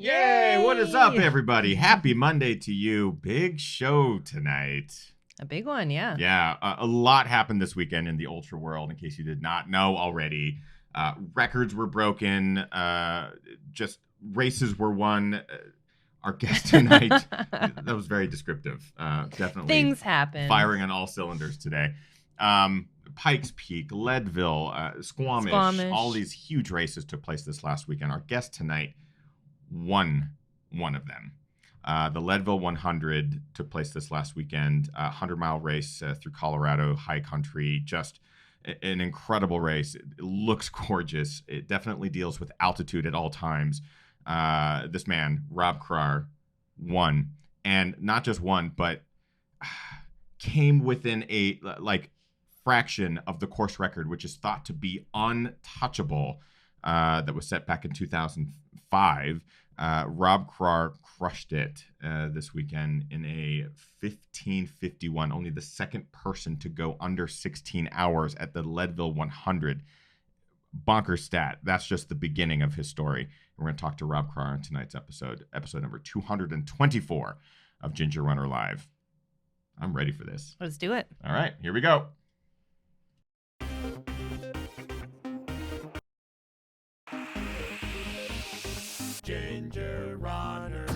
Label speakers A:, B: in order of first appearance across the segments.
A: Yay! What is up, everybody? Happy Monday to you. Big show tonight.
B: A big one, yeah.
A: Yeah, a lot happened this weekend in the ultra world, in case you did not know already. Records were broken. Just races were won. Our guest tonight, that was very descriptive. Definitely.
B: Things happen.
A: Firing on all cylinders today. Pike's Peak, Leadville, Squamish, all these huge races took place this last weekend. Our guest tonight won one of them. The Leadville 100 took place this last weekend, 100-mile race through Colorado, high country, just an incredible race. It looks gorgeous. It definitely deals with altitude at all times. This man, Rob Krar, won. And not just won, but came within a fraction of the course record, which is thought to be untouchable, that was set back in 2005. Rob Krar crushed it this weekend in a 15:51, only the second person to go under 16 hours at the Leadville 100. Bonker stat. That's just the beginning of his story. We're going to talk to Rob Krar on tonight's episode number 224 of Ginger Runner Live. I'm ready for this.
B: Let's do it.
A: All right, here we go.
C: Ginger Runner.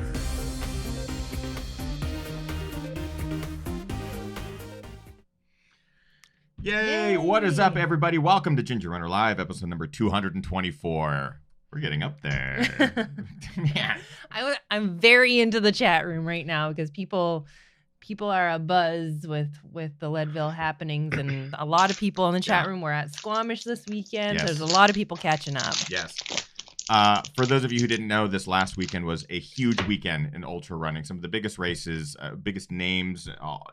A: Yay! What is up, everybody? Welcome to Ginger Runner Live, episode number 224. We're getting up there. Man.
B: I'm very into the chat room right now because people are abuzz with the Leadville happenings, and a lot of people in the chat room were at Squamish this weekend.
A: Yes.
B: There's a lot of people catching up.
A: Yes. For those of you who didn't know, this last weekend was a huge weekend in ultra running. Some of the biggest races, biggest names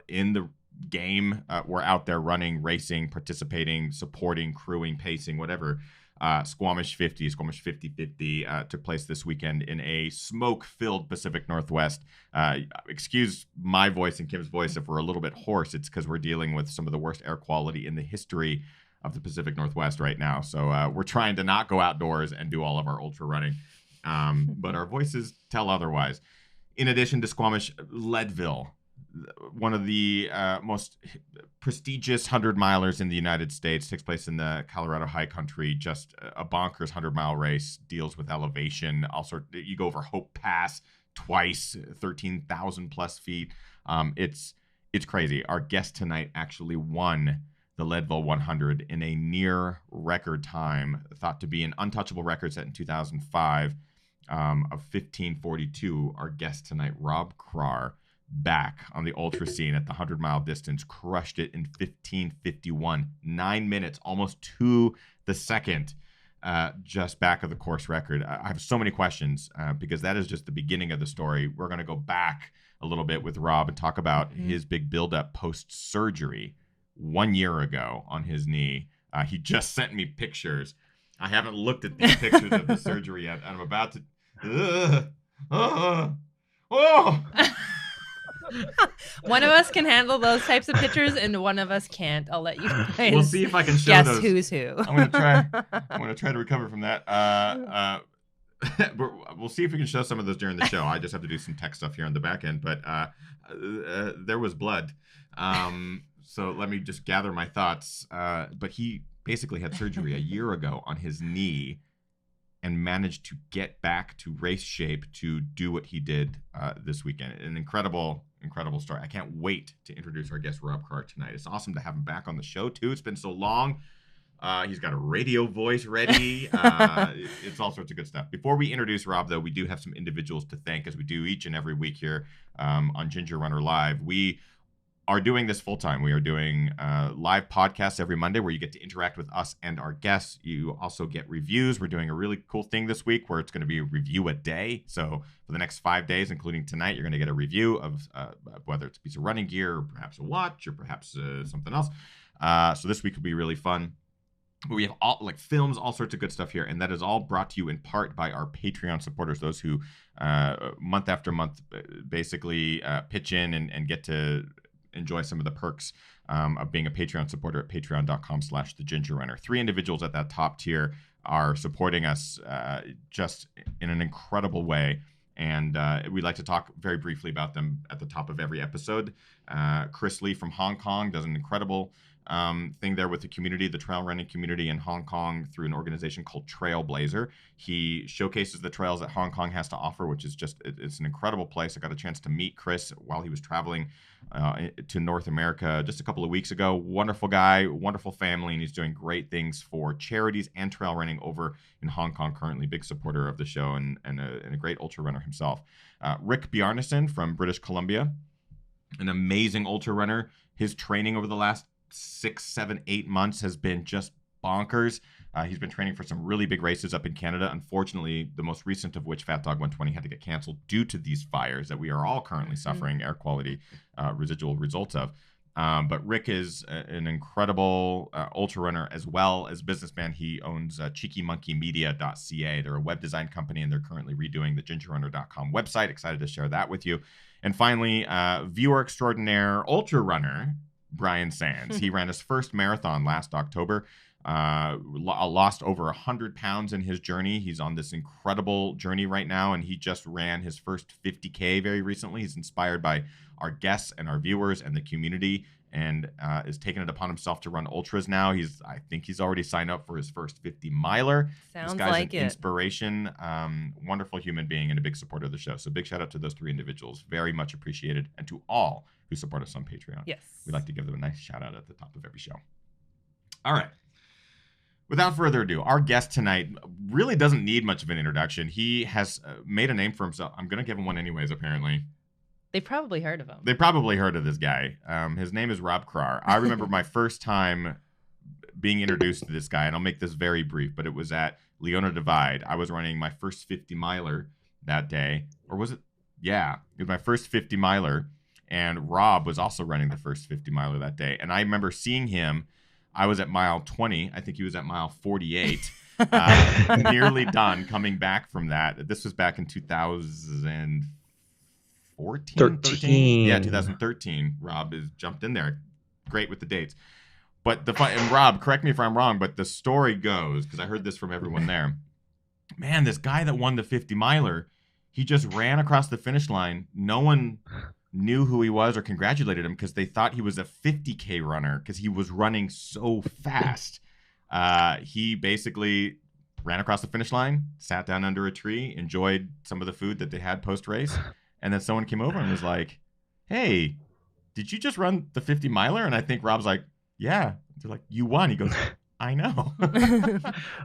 A: in the game were out there running, racing, participating, supporting, crewing, pacing, whatever. Squamish 50, Squamish 50-50 took place this weekend in a smoke-filled Pacific Northwest. Excuse my voice and Kim's voice if we're a little bit hoarse. It's because we're dealing with some of the worst air quality in the history of the Pacific Northwest right now. So we're trying to not go outdoors and do all of our ultra running. But our voices tell otherwise. In addition to Squamish, Leadville, one of the most prestigious 100-milers in the United States, takes place in the Colorado high country. Just a bonkers 100-mile race, deals with elevation. Also, you go over Hope Pass twice, 13,000 plus feet. It's crazy. Our guest tonight actually won the Leadville 100 in a near record time, thought to be an untouchable record set in 2005 of 15:42. Our guest tonight, Rob Krar, back on the ultra scene at the 100-mile distance, crushed it in 15:51, 9 minutes, almost to the second, just back of the course record. I have so many questions because that is just the beginning of the story. We're going to go back a little bit with Rob and talk about his big buildup post-surgery 1 year ago on his knee. He just sent me pictures. I haven't looked at these pictures of the surgery yet. I'm about to...
B: One of us can handle those types of pictures, and one of us can't. I'll let you guys
A: We'll see if I can show
B: guess
A: those.
B: who's who.
A: I'm gonna try to recover from that. We'll see if we can show some of those during the show. I just have to do some tech stuff here on the back end, but there was blood. So let me just gather my thoughts. But he basically had surgery a year ago on his knee and managed to get back to race shape to do what he did this weekend. An incredible story. I can't wait to introduce our guest, Rob Krar, tonight. It's awesome to have him back on the show, too. It's been so long. He's got a radio voice ready. It's all sorts of good stuff. Before we introduce Rob, though, we do have some individuals to thank, as we do each and every week here on Ginger Runner Live. We are doing this full time. We are doing live podcasts every Monday where you get to interact with us and our guests. You also get reviews. We're doing a really cool thing this week where it's going to be a review a day. So for the next 5 days, including tonight, you're going to get a review of whether it's a piece of running gear or perhaps a watch or perhaps something else. So this week will be really fun. We have all films, all sorts of good stuff here, and that is all brought to you in part by our Patreon supporters, those who month after month basically pitch in and get to enjoy some of the perks of being a Patreon supporter at patreon.com/thegingerrunner. 3 individuals at that top tier are supporting us just in an incredible way. And we'd like to talk very briefly about them at the top of every episode. Chris Lee from Hong Kong does an incredible thing there with the community, the trail running community in Hong Kong, through an organization called Trailblazer. He showcases the trails that Hong Kong has to offer, which is it's an incredible place. I got a chance to meet Chris while he was traveling to North America just a couple of weeks ago. Wonderful guy, wonderful family, and he's doing great things for charities and trail running over in Hong Kong currently. Big supporter of the show and a great ultra runner himself. Rick Bjarnason from British Columbia, an amazing ultra runner. His training over the last 6, 7, 8 months has been just bonkers. He's been training for some really big races up in Canada. Unfortunately, the most recent of which, Fat Dog 120, had to get canceled due to these fires that we are all currently suffering air quality residual results of. But Rick is an incredible ultra runner as well as businessman. He owns cheekymonkeymedia.ca. They're a web design company, and they're currently redoing the gingerrunner.com website. Excited to share that with you. And finally, viewer extraordinaire ultra runner Brian Sands. He ran his first marathon last October, lost over 100 pounds in his journey. He's on this incredible journey right now, and he just ran his first 50K very recently. He's inspired by our guests and our viewers and the community, and is taking it upon himself to run ultras now. I think he's already signed up for his first 50 miler.
B: Sounds
A: this guy's
B: like
A: an
B: it.
A: inspiration, wonderful human being, and a big supporter of the show. So big shout out to those 3 individuals. Very much appreciated. And to all who support us on Patreon.
B: Yes.
A: We'd like to give them a nice shout out at the top of every show. All right. Without further ado, our guest tonight really doesn't need much of an introduction. He has made a name for himself. I'm going to give him one anyways, apparently.
B: They've probably heard of him.
A: They probably heard of this guy. His name is Rob Krar. I remember my first time being introduced to this guy, and I'll make this very brief, but it was at Leona Divide. I was running my first 50 miler that day. Or was it? Yeah, it was my first 50 miler. And Rob was also running the first 50 miler that day. And I remember seeing him. I was at mile 20. I think he was at mile 48. Nearly done coming back from that. This was back in 2014? 13? Yeah, 2013. Rob has jumped in there. Great with the dates. But and Rob, correct me if I'm wrong, but the story goes, because I heard this from everyone there. Man, this guy that won the 50 miler, he just ran across the finish line. No one knew who he was or congratulated him because they thought he was a 50K runner because he was running so fast. He basically ran across the finish line, sat down under a tree, enjoyed some of the food that they had post-race, and then someone came over and was like, "Hey, did you just run the 50 miler?" And I think Rob's like, "Yeah." They're like, "You won." He goes, "I know."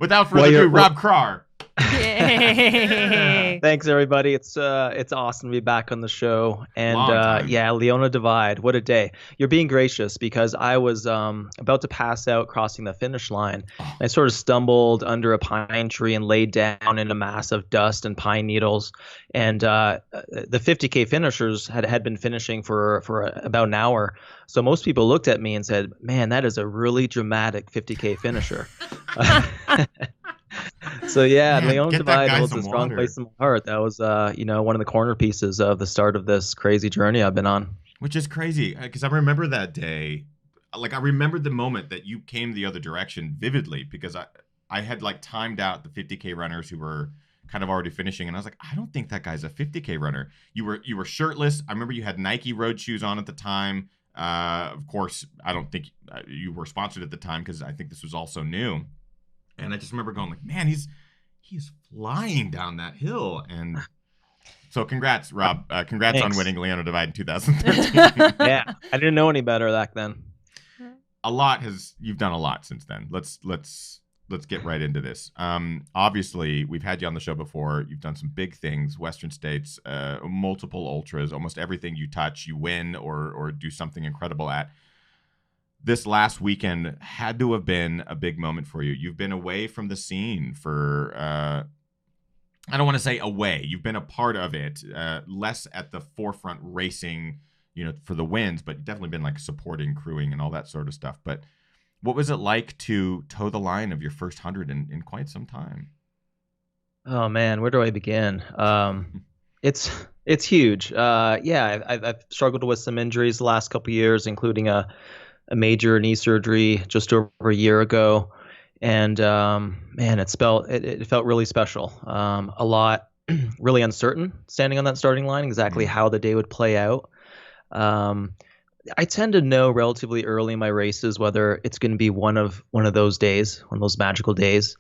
A: Without further ado, Rob Krar.
B: Yay.
C: Thanks everybody. It's awesome to be back on the show. And yeah, Leona Divide, what a day. You're being gracious because I was about to pass out crossing the finish line. I sort of stumbled under a pine tree and laid down in a mass of dust and pine needles. And the 50K finishers had been finishing for about an hour. So most people looked at me and said, "Man, that is a really dramatic 50K finisher." So yeah, Leona Divide holds a strong place in my heart. That was one of the corner pieces of the start of this crazy journey I've been on.
A: Which is crazy because I remember that day. Like, I remember the moment that you came the other direction vividly because I had like timed out the 50K runners who were kind of already finishing, and I was like, I don't think that guy's a 50K runner. You were shirtless. I remember you had Nike road shoes on at the time. Of course, I don't think you were sponsored at the time because I think this was also new. And I just remember going like, man, he's flying down that hill. And so congrats, Rob. Congrats on winning Leona Divide in 2013.
C: Yeah, I didn't know any better back then.
A: You've done a lot since then. Let's get right into this. Obviously, we've had you on the show before. You've done some big things, Western States, multiple ultras, almost everything you touch, you win or do something incredible at. This last weekend had to have been a big moment for you. You've been away from the scene for, I don't want to say away. You've been a part of it, less at the forefront racing, for the wins, but you've definitely been like supporting, crewing, and all that sort of stuff. But what was it like to toe the line of your first 100 in quite some time?
C: Oh man, where do I begin? It's huge. Yeah, I've struggled with some injuries the last couple of years, including a major knee surgery just over a year ago. And man, it felt really special. A lot really uncertain standing on that starting line, exactly how the day would play out. I tend to know relatively early in my races whether it's going to be one of those days, one of those magical days.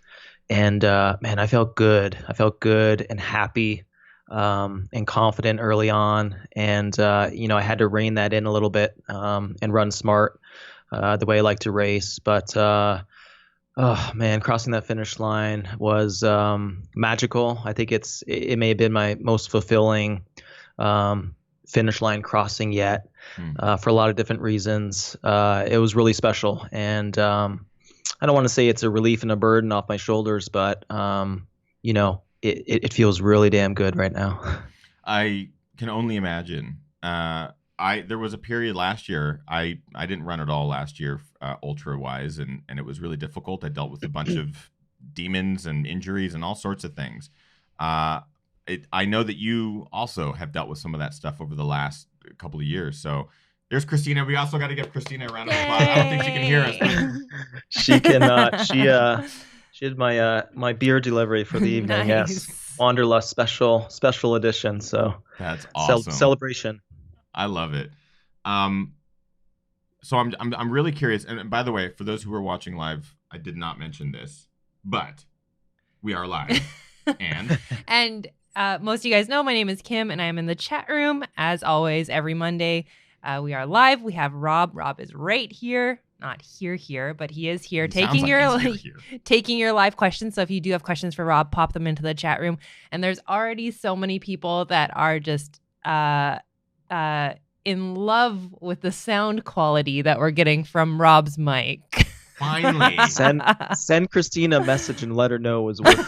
C: And man, I felt good. I felt good and happy and confident early on. And I had to rein that in a little bit and run smart the way I like to race. But oh man, crossing that finish line was magical. I think it may have been my most fulfilling finish line crossing yet for a lot of different reasons. It was really special, and I don't want to say it's a relief and a burden off my shoulders, but it feels really damn good right now.
A: I can only imagine. There was a period last year. I didn't run at all last year, ultra wise, and it was really difficult. I dealt with a bunch of demons and injuries and all sorts of things. I know that you also have dealt with some of that stuff over the last couple of years. So there's Christina. We also got to give Christina a round of applause. I don't think she can hear us. But...
C: She cannot. She did my beer delivery for the evening.
B: Nice.
C: Yes, Wanderlust special edition. So
A: that's awesome.
C: Celebration.
A: I love it. So I'm really curious. And by the way, for those who are watching live, I did not mention this, but we are live. And
B: most of you guys know my name is Kim, and I am in the chat room as always every Monday. We are live. We have Rob. Rob is right here. Not here, but he is here taking your live questions. So if you do have questions for Rob, pop them into the chat room. And there's already so many people that are just in love with the sound quality that we're getting from Rob's mic.
A: Finally.
C: Send Christina a message and let her know it was working.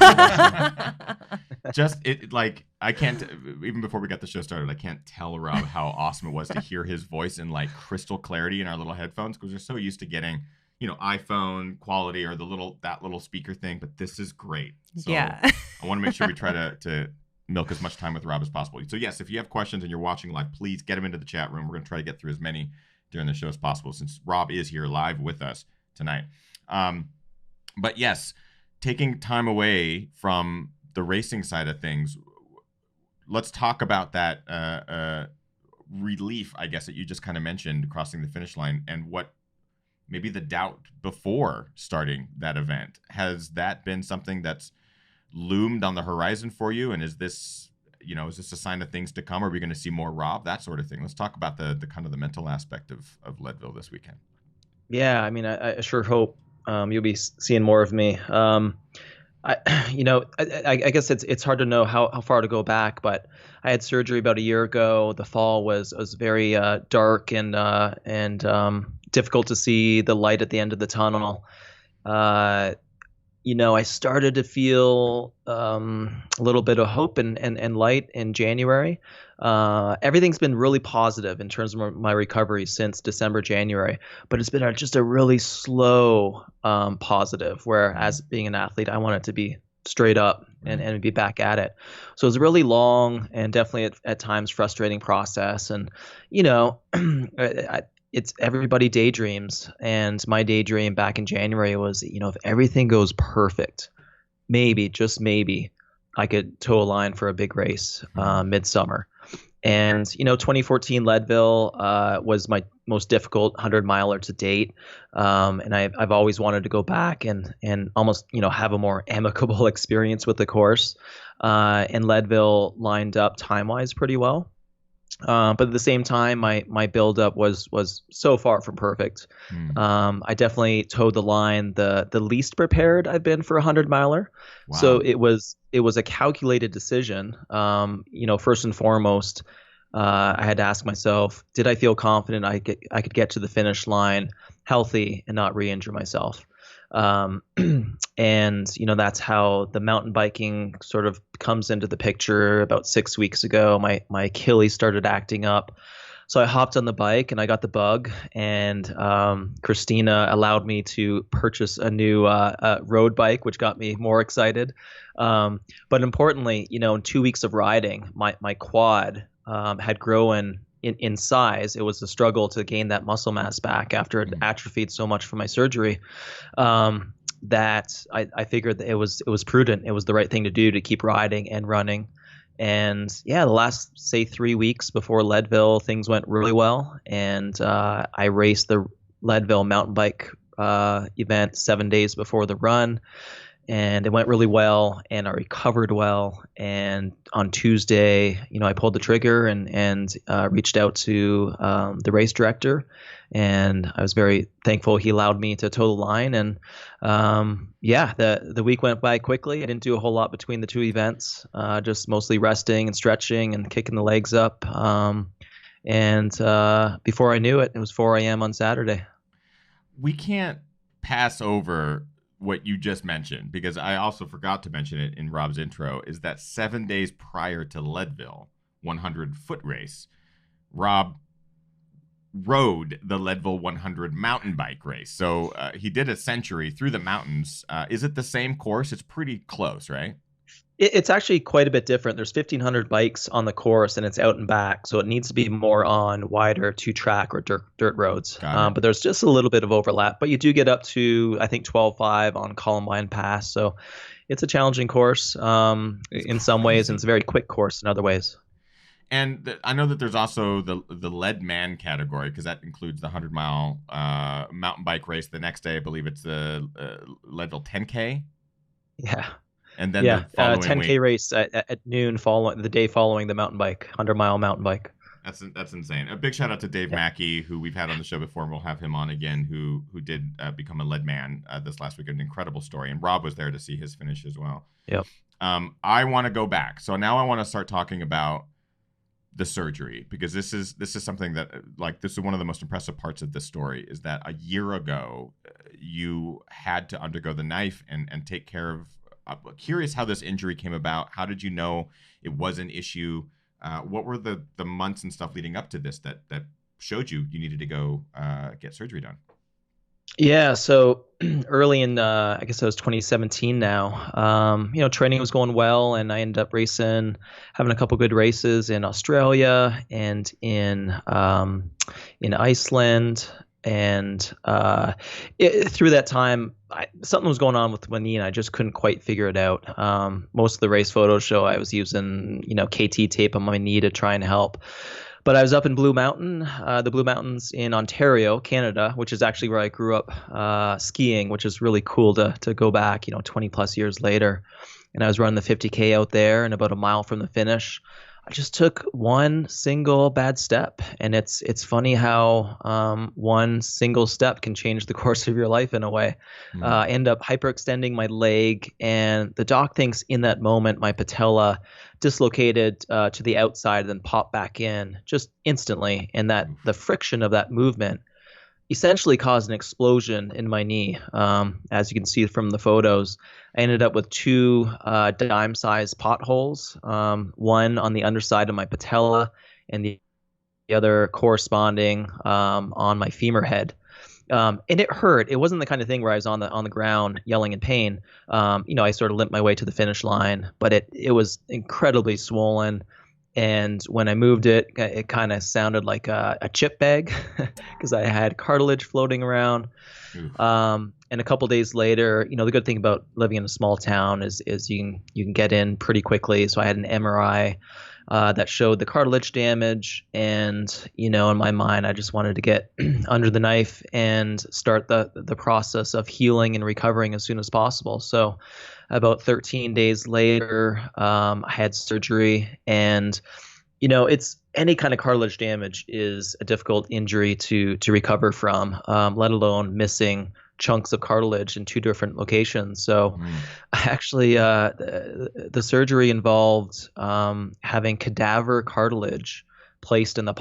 A: I can't, even before we got the show started, I can't tell Rob how awesome it was to hear his voice in like crystal clarity in our little headphones, because we're so used to getting, iPhone quality or that little speaker thing, but this is great. So
B: yeah.
A: I want to make sure we try to milk as much time with Rob as possible. So yes, if you have questions and you're watching live, please get them into the chat room. We're going to try to get through as many during the show as possible, since Rob is here live with us tonight. But yes, taking time away from the racing side of things, let's talk about that relief, I guess, that you just kind of mentioned, crossing the finish line, and what maybe the doubt before starting that event. Has that been something that's loomed on the horizon for you? And is this a sign of things to come? Are we going to see more Rob, that sort of thing? Let's talk about the kind of the mental aspect of Leadville this weekend.
C: Yeah, I mean, I sure hope you'll be seeing more of me. I guess it's hard to know how far to go back, but I had surgery about a year ago. The fall was very dark and difficult to see the light at the end of the tunnel. I started to feel a little bit of hope and light in January. Everything's been really positive in terms of my recovery since December, January, but it's been just a really slow positive, where as being an athlete, I want it to be straight up and be back at it. So it's a really long and definitely at times frustrating process. And, it's everybody daydreams, and my daydream back in January was, if everything goes perfect, maybe, just maybe, I could toe a line for a big race midsummer. And 2014 Leadville was my most difficult 100-miler to date, and I've always wanted to go back and almost have a more amicable experience with the course. And Leadville lined up time-wise pretty well. But at the same time, my buildup was so far from perfect. I definitely towed the line the least prepared I've been for a 100-miler. Wow. So it was a calculated decision. First and foremost, I had to ask myself, did I feel confident I could get to the finish line healthy and not re-injure myself? And that's how the mountain biking sort of comes into the picture. About 6 weeks ago, my Achilles started acting up, so I hopped on the bike and I got the bug, and Christina allowed me to purchase a new road bike, which got me more excited. But importantly, in 2 weeks of riding, my quad had grown in size. It was a struggle to gain that muscle mass back after it atrophied so much from my surgery, that I figured that it was prudent. It was the right thing to do to keep riding and running. And yeah, the last, say, 3 weeks before Leadville, things went really well. And I raced the Leadville mountain bike event 7 days before the run. And it went really well, and I recovered well. And on Tuesday, I pulled the trigger and reached out to the race director, and I was very thankful he allowed me to toe the line. And the week went by quickly. I didn't do a whole lot between the two events, just mostly resting and stretching and kicking the legs up. And before I knew it, it was 4 a.m. on Saturday.
A: We can't pass over what you just mentioned, because I also forgot to mention it in Rob's intro, is that 7 days prior to Leadville 100 foot race, Rob rode the Leadville 100 mountain bike race. So he did a century through the mountains. Is it the same course? It's pretty close, right?
C: It's actually quite a bit different. There's 1,500 bikes on the course, and it's out and back, so it needs to be more on wider 2-track or dirt roads. But there's just a little bit of overlap. But you do get up to, I think, 12.5 on Columbine Pass. So it's a challenging course in some ways, and it's a very quick course in other ways.
A: And I know that there's also the Leadman category, because that includes the 100-mile mountain bike race. The next day, I believe it's the Leadville 10K.
C: Yeah.
A: And then
C: the
A: following
C: 10K
A: week,
C: race at noon, the day following the mountain bike, 100-mile mountain bike.
A: That's insane. A big shout out to Dave Mackey, who we've had on the show before, and we'll have him on again, who did become a Leadman this last week. An incredible story. And Rob was there to see his finish as well.
C: Yep.
A: I want to go back. So now I want to start talking about the surgery, because this is something that, this is one of the most impressive parts of this story, is that a year ago you had to undergo the knife and take care of. I'm curious how this injury came about. How did you know it was an issue? What were the months and stuff leading up to this that showed you needed to go get surgery done?
C: Yeah, so early in, I guess that was 2017 now, training was going well, and I ended up having a couple good races in Australia and in Iceland. And through that time, something was going on with my knee, and I just couldn't quite figure it out. Most of the race photos show I was using, KT tape on my knee to try and help. But I was up in Blue Mountain, the Blue Mountains in Ontario, Canada, which is actually where I grew up skiing, which is really cool to go back, 20 plus years later. And I was running the 50K out there, and about a mile from the finish, I just took one single bad step. And it's funny how one single step can change the course of your life in a way. I end up hyperextending my leg, and the doc thinks in that moment my patella dislocated to the outside and then popped back in just instantly. And that the friction of that movement essentially caused an explosion in my knee. As you can see from the photos, I ended up with two dime-sized potholes, one on the underside of my patella and the other corresponding on my femur head. And it hurt. It wasn't the kind of thing where I was on the ground yelling in pain. I sort of limped my way to the finish line, but it was incredibly swollen. And when I moved it, it kind of sounded like a chip bag because I had cartilage floating around. And a couple days later, the good thing about living in a small town is you can get in pretty quickly. So I had an MRI that showed the cartilage damage, and in my mind, I just wanted to get under the knife and start the process of healing and recovering as soon as possible. So about 13 days later, I had surgery, and it's any kind of cartilage damage is a difficult injury to recover from, let alone missing chunks of cartilage in two different locations. So actually the surgery involved having cadaver cartilage placed in the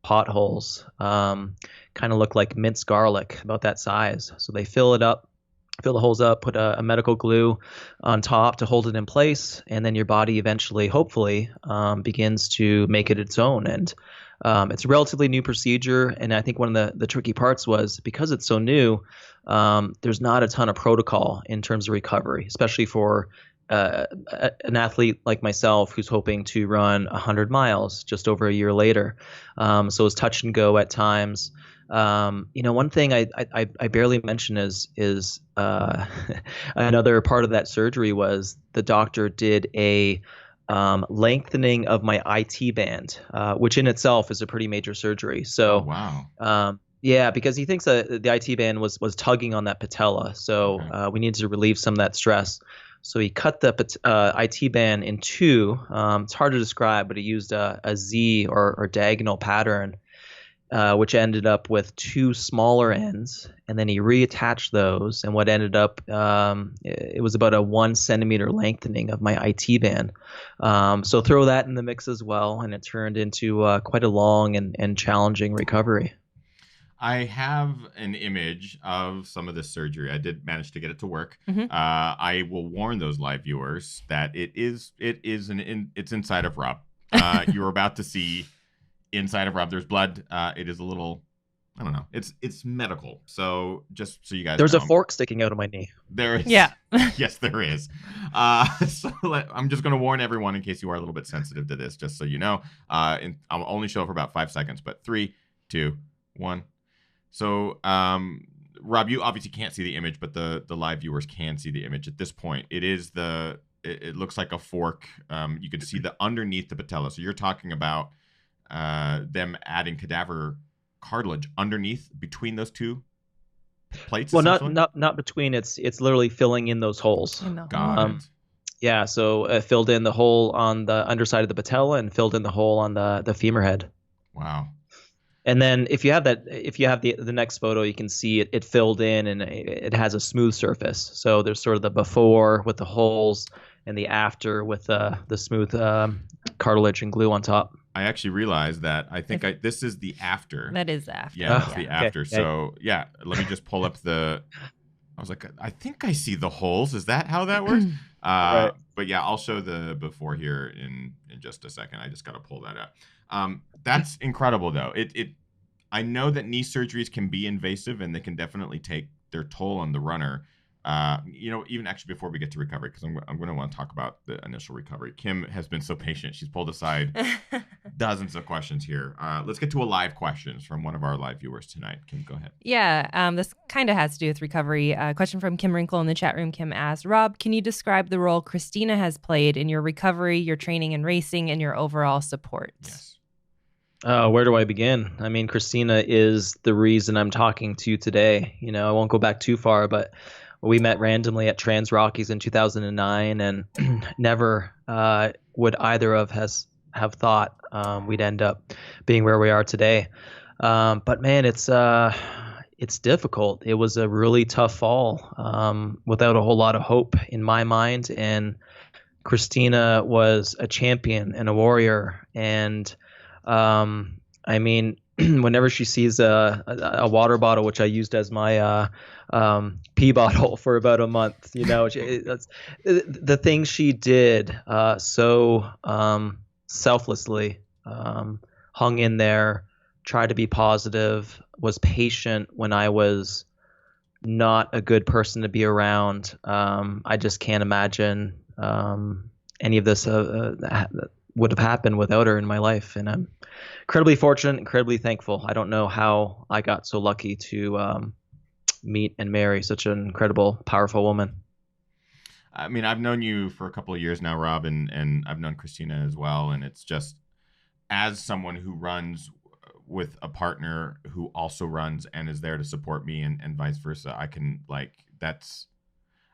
C: potholes, kind of look like minced garlic, about that size. So they fill the holes up, put a medical glue on top to hold it in place, and then your body eventually, hopefully, begins to make it its own. And it's a relatively new procedure, and I think one of the tricky parts was because it's so new, there's not a ton of protocol in terms of recovery, especially for an athlete like myself who's hoping to run 100 miles just over a year later. So it's touch and go at times. One thing I barely mention is another part of that surgery was the doctor did a lengthening of my IT band, which in itself is a pretty major surgery. So,
A: wow.
C: Yeah, because he thinks that the IT band was tugging on that patella. So we needed to relieve some of that stress. So he cut the IT band in two. It's hard to describe, but he used a Z or diagonal pattern, which ended up with two smaller ends. And then he reattached those. And what ended up, it was about a 1 centimeter lengthening of my IT band. So throw that in the mix as well. And it turned into quite a long and challenging recovery.
A: I have an image of some of this surgery. I did manage to get it to work.
B: Mm-hmm.
A: I will warn those live viewers that it's inside of Rob. You're about to see inside of Rob. There's blood. It is a little, I don't know. It's medical. So just so you guys
C: There's
A: know,
C: a fork sticking out of my knee.
A: There is.
B: Yeah.
A: Yes, there is. So I'm just going to warn everyone in case you are a little bit sensitive to this, just so you know. I'll only show for about 5 seconds, but 3, 2, 1. So, Rob, you obviously can't see the image, but the live viewers can see the image at this point. It looks like a fork. You can see the underneath the patella. So you're talking about them adding cadaver cartilage underneath between those two plates.
C: Well, not between. It's literally filling in those holes.
A: Got it.
C: Yeah. So it filled in the hole on the underside of the patella and filled in the hole on the femur head.
A: Wow.
C: And then if you have the next photo, you can see it filled in and it has a smooth surface. So there's sort of the before with the holes and the after with the smooth cartilage and glue on top.
A: I actually realized that this is the after.
B: That is the after.
A: Yeah, that's the after.
C: Okay.
A: So yeah, let me just pull up I was like, I think I see the holes. Is that how that works?
C: Right.
A: But yeah, I'll show the before here in just a second. I just got to pull that up. That's incredible, though. I know that knee surgeries can be invasive, and they can definitely take their toll on the runner. Even actually before we get to recovery, because I'm going to want to talk about the initial recovery. Kim has been so patient; she's pulled aside dozens of questions here. Let's get to a live questions from one of our live viewers tonight. Kim, go ahead.
B: Yeah, this kind of has to do with recovery. Question from Kim Wrinkle in the chat room. Kim asked, Rob, can you describe the role Christina has played in your recovery, your training and racing, and your overall support?
A: Yes.
C: Where do I begin? I mean, Christina is the reason I'm talking to you today. I won't go back too far, but we met randomly at Trans Rockies in 2009, and never would either of us have thought we'd end up being where we are today. But man, it's difficult. It was a really tough fall without a whole lot of hope in my mind. And Christina was a champion and a warrior. And I mean, whenever she sees a water bottle, which I used as my pee bottle for about a month, the things she did so selflessly, hung in there, tried to be positive, was patient when I was not a good person to be around. I just can't imagine any of this would have happened without her in my life, and I'm incredibly fortunate, incredibly thankful. I don't know how I got so lucky to meet and marry such an incredible, powerful woman.
A: I mean, I've known you for a couple of years now, Rob, and I've known Christina as well, and it's just, as someone who runs with a partner who also runs and is there to support me and vice versa,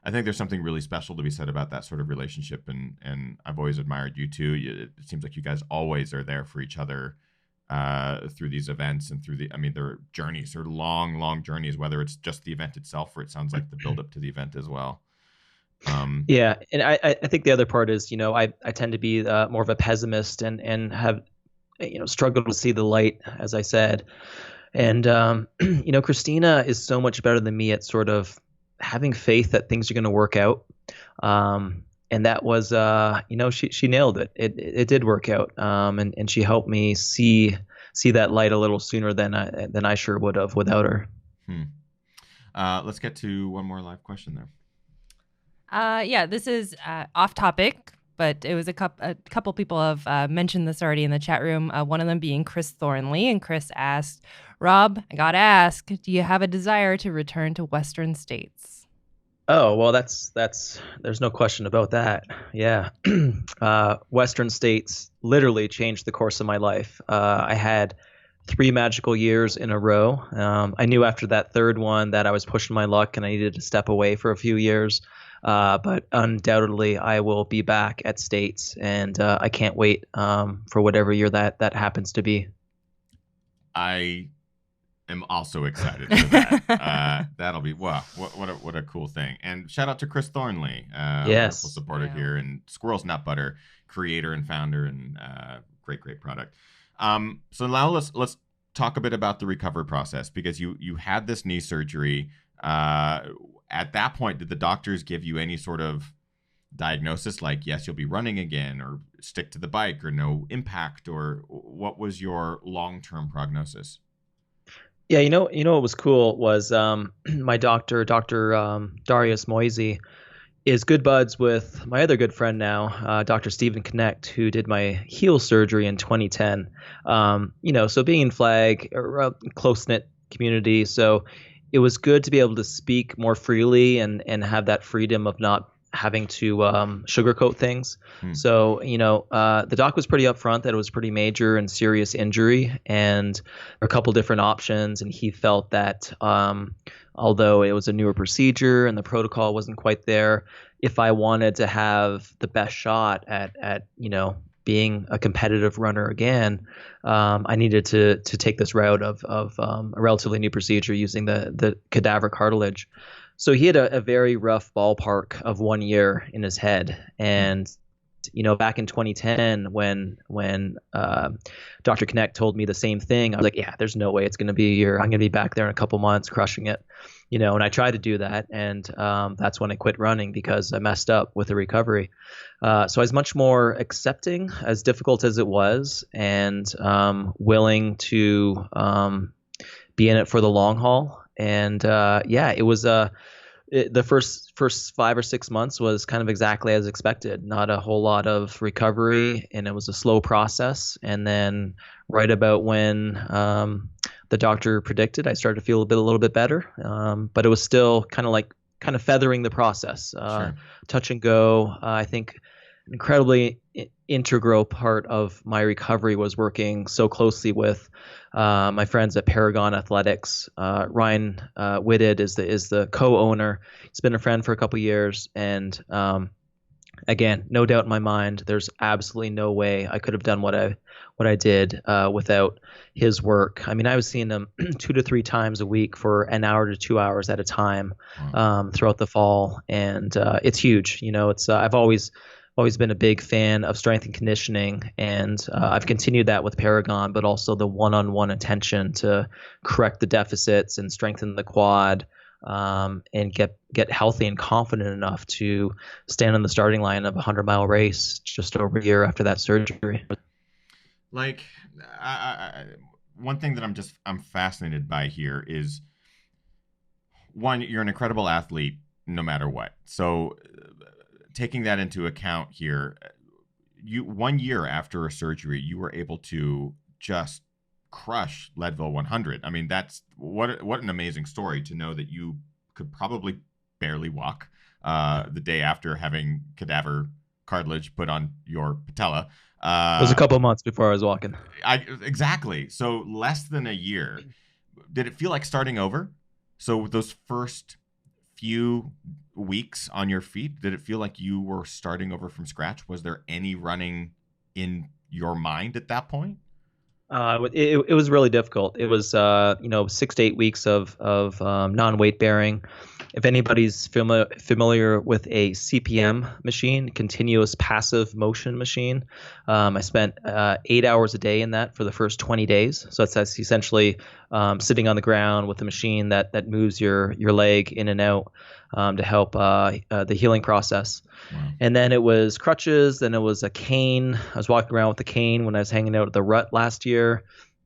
A: I think there's something really special to be said about that sort of relationship, and I've always admired you too. It seems like you guys always are there for each other through these events and their journeys. They're long journeys, whether it's just the event itself or it sounds like the build up to the event as well.
C: Yeah, and I think the other part is, I tend to be more of a pessimist and have struggled to see the light, as I said. And Christina is so much better than me at sort of having faith that things are going to work out. And that was, she nailed it. It did work out. And she helped me see that light a little sooner than I sure would have without her.
A: Let's get to one more live question there.
B: Yeah, this is off topic, but it was a couple people have mentioned this already in the chat room. One of them being Chris Thornley, and Chris asked, Rob, I gotta ask, do you have a desire to return to Western states?
C: Oh, well, that's there's no question about that. Yeah. Western states literally changed the course of my life. I had 3 magical years in a row. I knew after that third one that I was pushing my luck and I needed to step away for a few years. But undoubtedly, I will be back at states, and I can't wait for whatever year that happens to be.
A: I am also excited for that. That'll be wow! What a cool thing! And shout out to Chris Thornley,
C: Yes,
A: wonderful supporter here, and Squirrel's Nut Butter, creator and founder, and great product. So now let's talk a bit about the recovery process, because you had this knee surgery. At that point, did the doctors give you any sort of diagnosis like, yes, you'll be running again, or stick to the bike, or no impact, or what was your long-term prognosis?
C: Yeah, what was cool was my doctor, Dr. Darius Moisey, is good buds with my other good friend now, Dr. Stephen Connect, who did my heel surgery in 2010. So being in Flag, a close-knit community, so it was good to be able to speak more freely and have that freedom of not having to sugarcoat things. So, the doc was pretty upfront that it was pretty major and serious injury, and there were a couple different options. And he felt that although it was a newer procedure and the protocol wasn't quite there, if I wanted to have the best shot at being a competitive runner again, I needed to take this route of a relatively new procedure using the cadaver cartilage. So he had a very rough ballpark of 1 year in his head. And, back in 2010, when Dr. Connect told me the same thing, I was like, yeah, there's no way it's going to be a year. I'm going to be back there in a couple months crushing it, and I tried to do that. And that's when I quit running because I messed up with the recovery. So I was much more accepting, as difficult as it was, and willing to be in it for the long haul. And it was the first 5 or 6 months was kind of exactly as expected. Not a whole lot of recovery, and it was a slow process. And then right about when the doctor predicted, I started to feel a little bit better. But it was still kind of feathering the process,
A: Sure.
C: touch and go. I think an incredibly integral part of my recovery was working so closely with my friends at Paragon Athletics. Ryan Whitted is the co-owner. He's been a friend for a couple years, and again, no doubt in my mind, there's absolutely no way I could have done what I did without his work. I mean, I was seeing him 2 to 3 times a week for an hour to 2 hours at a time throughout the fall, and it's huge. It's I've always been a big fan of strength and conditioning, and I've continued that with Paragon, but also the one-on-one attention to correct the deficits and strengthen the quad, and get healthy and confident enough to stand on the starting line of a 100-mile race just over a year after that surgery.
A: Like, one thing that I'm fascinated by here is, one, you're an incredible athlete no matter what. So taking that into account here, 1 year after a surgery, you were able to just crush Leadville 100. I mean, that's what an amazing story to know that you could probably barely walk the day after having cadaver cartilage put on your patella.
C: It was a couple months before I was walking.
A: Exactly. So less than a year. Did it feel like starting over? So those first few weeks on your feet, did it feel like you were starting over from scratch? Was there any running in your mind at that point?
C: It was really difficult. It was 6 to 8 weeks of non-weight bearing. If anybody's familiar with a CPM machine, continuous passive motion machine, I spent 8 hours a day in that for the first 20 days. So that's essentially sitting on the ground with a machine that moves your leg in and out to help the healing process. Wow. And then it was crutches, then it was a cane. I was walking around with a cane when I was hanging out at the rut last year.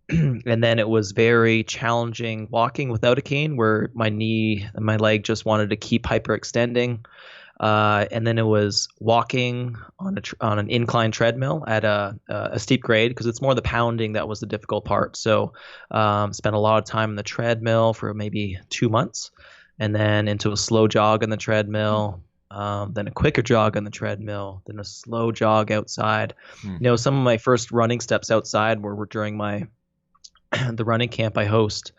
C: And then it was very challenging walking without a cane, where my knee and my leg just wanted to keep hyperextending. And then it was walking on an incline treadmill at a steep grade, because it's more the pounding that was the difficult part. So spent a lot of time on the treadmill for maybe 2 months. and then into a slow jog on the treadmill, then a quicker jog on the treadmill, then a slow jog outside. Some of my first running steps outside were during the running camp I host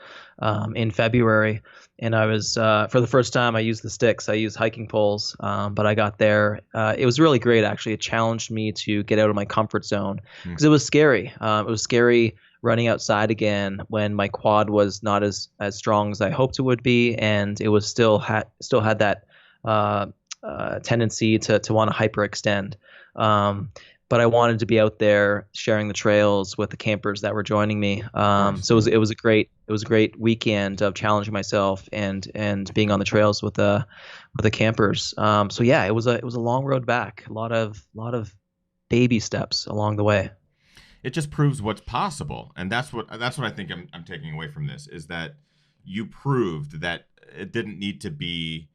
C: in February. And I was, for the first time, I used the sticks. I used hiking poles, but I got there. It was really great, actually. It challenged me to get out of my comfort zone because it was scary. It was scary running outside again when my quad was not as strong as I hoped it would be, and it was still had that tendency to want to hyperextend. But I wanted to be out there sharing the trails with the campers that were joining me. So it was a great weekend of challenging myself and being on the trails with the campers. So yeah, it was a long road back. A lot of baby steps along the way.
A: It just proves what's possible, and that's what I think I'm taking away from this, is that you proved that it didn't need to be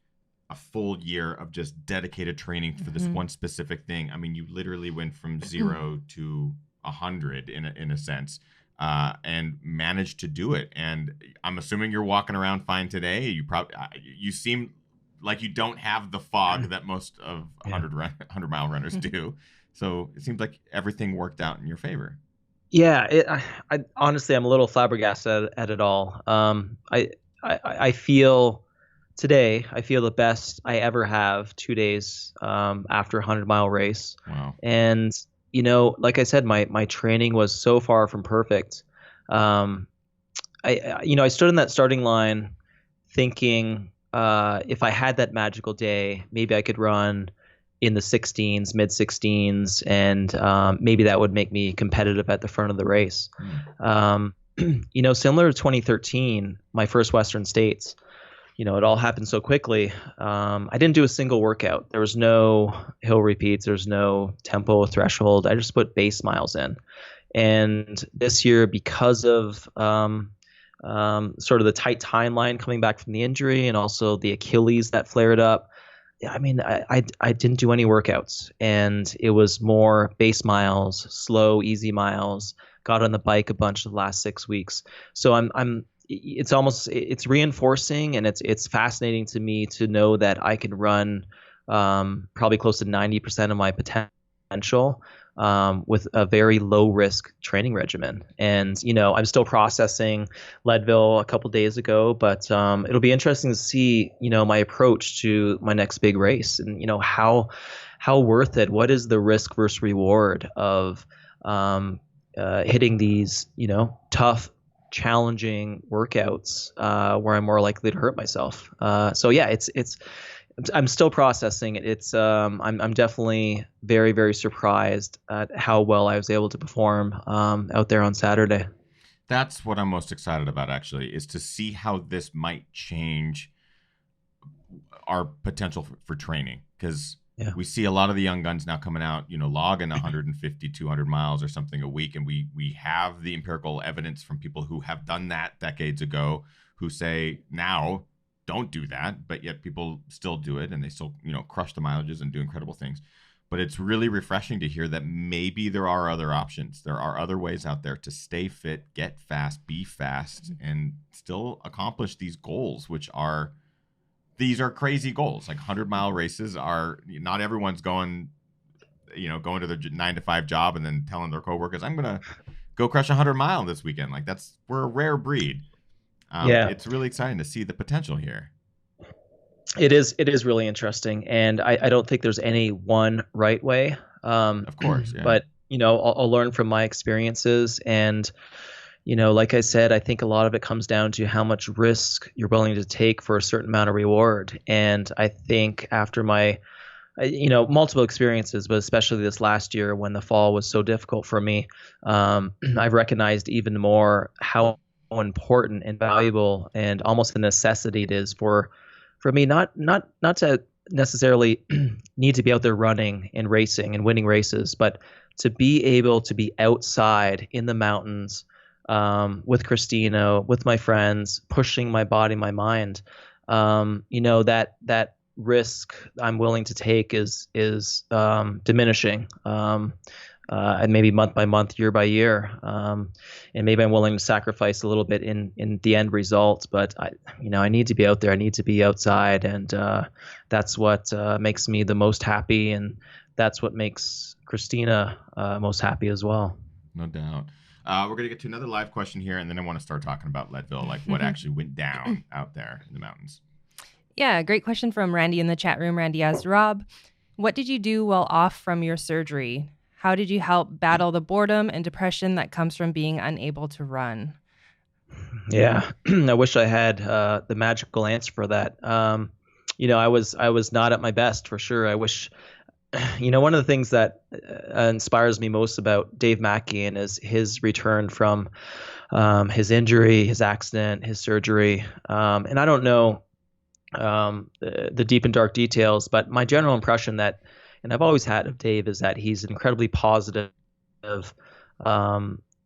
A: a full year of just dedicated training for this one specific thing. I mean, you literally went from 0 to 100 in a sense, and managed to do it. And I'm assuming you're walking around fine today. You seem like you don't have the fog that most of 100-mile runners do. So it seems like everything worked out in your favor.
C: Yeah, I honestly, I'm a little flabbergasted at it all. I feel today, I feel the best I ever have 2 days after a 100-mile race.
A: Wow.
C: And, like I said, my training was so far from perfect. I stood in that starting line thinking if I had that magical day, maybe I could run in the 16s, mid 16s, and maybe that would make me competitive at the front of the race. Similar to 2013, my first Western States, it all happened so quickly. I didn't do a single workout. There was no hill repeats. There's no tempo threshold. I just put base miles in. And this year, because of sort of the tight timeline coming back from the injury and also the Achilles that flared up, I mean, I didn't do any workouts, and it was more base miles, slow, easy miles. Got on the bike a bunch the last 6 weeks. So it's reinforcing, and it's fascinating to me to know that I can run probably close to 90% of my potential with a very low risk training regimen. And, I'm still processing Leadville a couple days ago, but it'll be interesting to see, my approach to my next big race and, how worth it. What is the risk versus reward of hitting these, tough, challenging workouts where I'm more likely to hurt myself. So yeah, I'm still processing it. I'm definitely very, very surprised at how well I was able to perform out there on Saturday.
A: That's what I'm most excited about, actually, is to see how this might change our potential for training. Because we see a lot of the young guns now coming out, logging 150, 200 miles or something a week. And we have the empirical evidence from people who have done that decades ago who say now, don't do that, but yet people still do it, and they still, crush the mileages and do incredible things. But it's really refreshing to hear that maybe there are other options. There are other ways out there to stay fit, get fast, be fast, and still accomplish these goals, these are crazy goals. Like 100-mile races are, not everyone's going to their 9-to-5 job and then telling their coworkers, I'm going to go crush 100-mile this weekend. Like we're a rare breed. It's really exciting to see the potential here.
C: It is really interesting, and I don't think there's any one right way.
A: Of course, yeah.
C: But I'll learn from my experiences, and like I said, I think a lot of it comes down to how much risk you're willing to take for a certain amount of reward. And I think after my multiple experiences, but especially this last year when the fall was so difficult for me, I've recognized even more how important and valuable and almost a necessity it is for me not to necessarily need to be out there running and racing and winning races, but to be able to be outside in the mountains with Christina, with my friends, pushing my body, my mind. That risk I'm willing to take is diminishing. and maybe month by month, year by year. And maybe I'm willing to sacrifice a little bit in the end result, but I need to be out there. I need to be outside, and that's what makes me the most happy, and that's what makes Christina most happy as well.
A: No doubt. We're going to get to another live question here, and then I want to start talking about Leadville, like what actually went down out there in the mountains.
B: Yeah, great question from Randy in the chat room. Randy asked, Rob, what did you do while off from your surgery? How did you help battle the boredom and depression that comes from being unable to run?
C: Yeah, I wish I had the magical answer for that. I was not at my best, for sure. I wish, one of the things that inspires me most about Dave Mackey and is his return from his injury, his accident, his surgery. And I don't know the deep and dark details, but my general impression and I've always had of Dave, is that he's an incredibly positive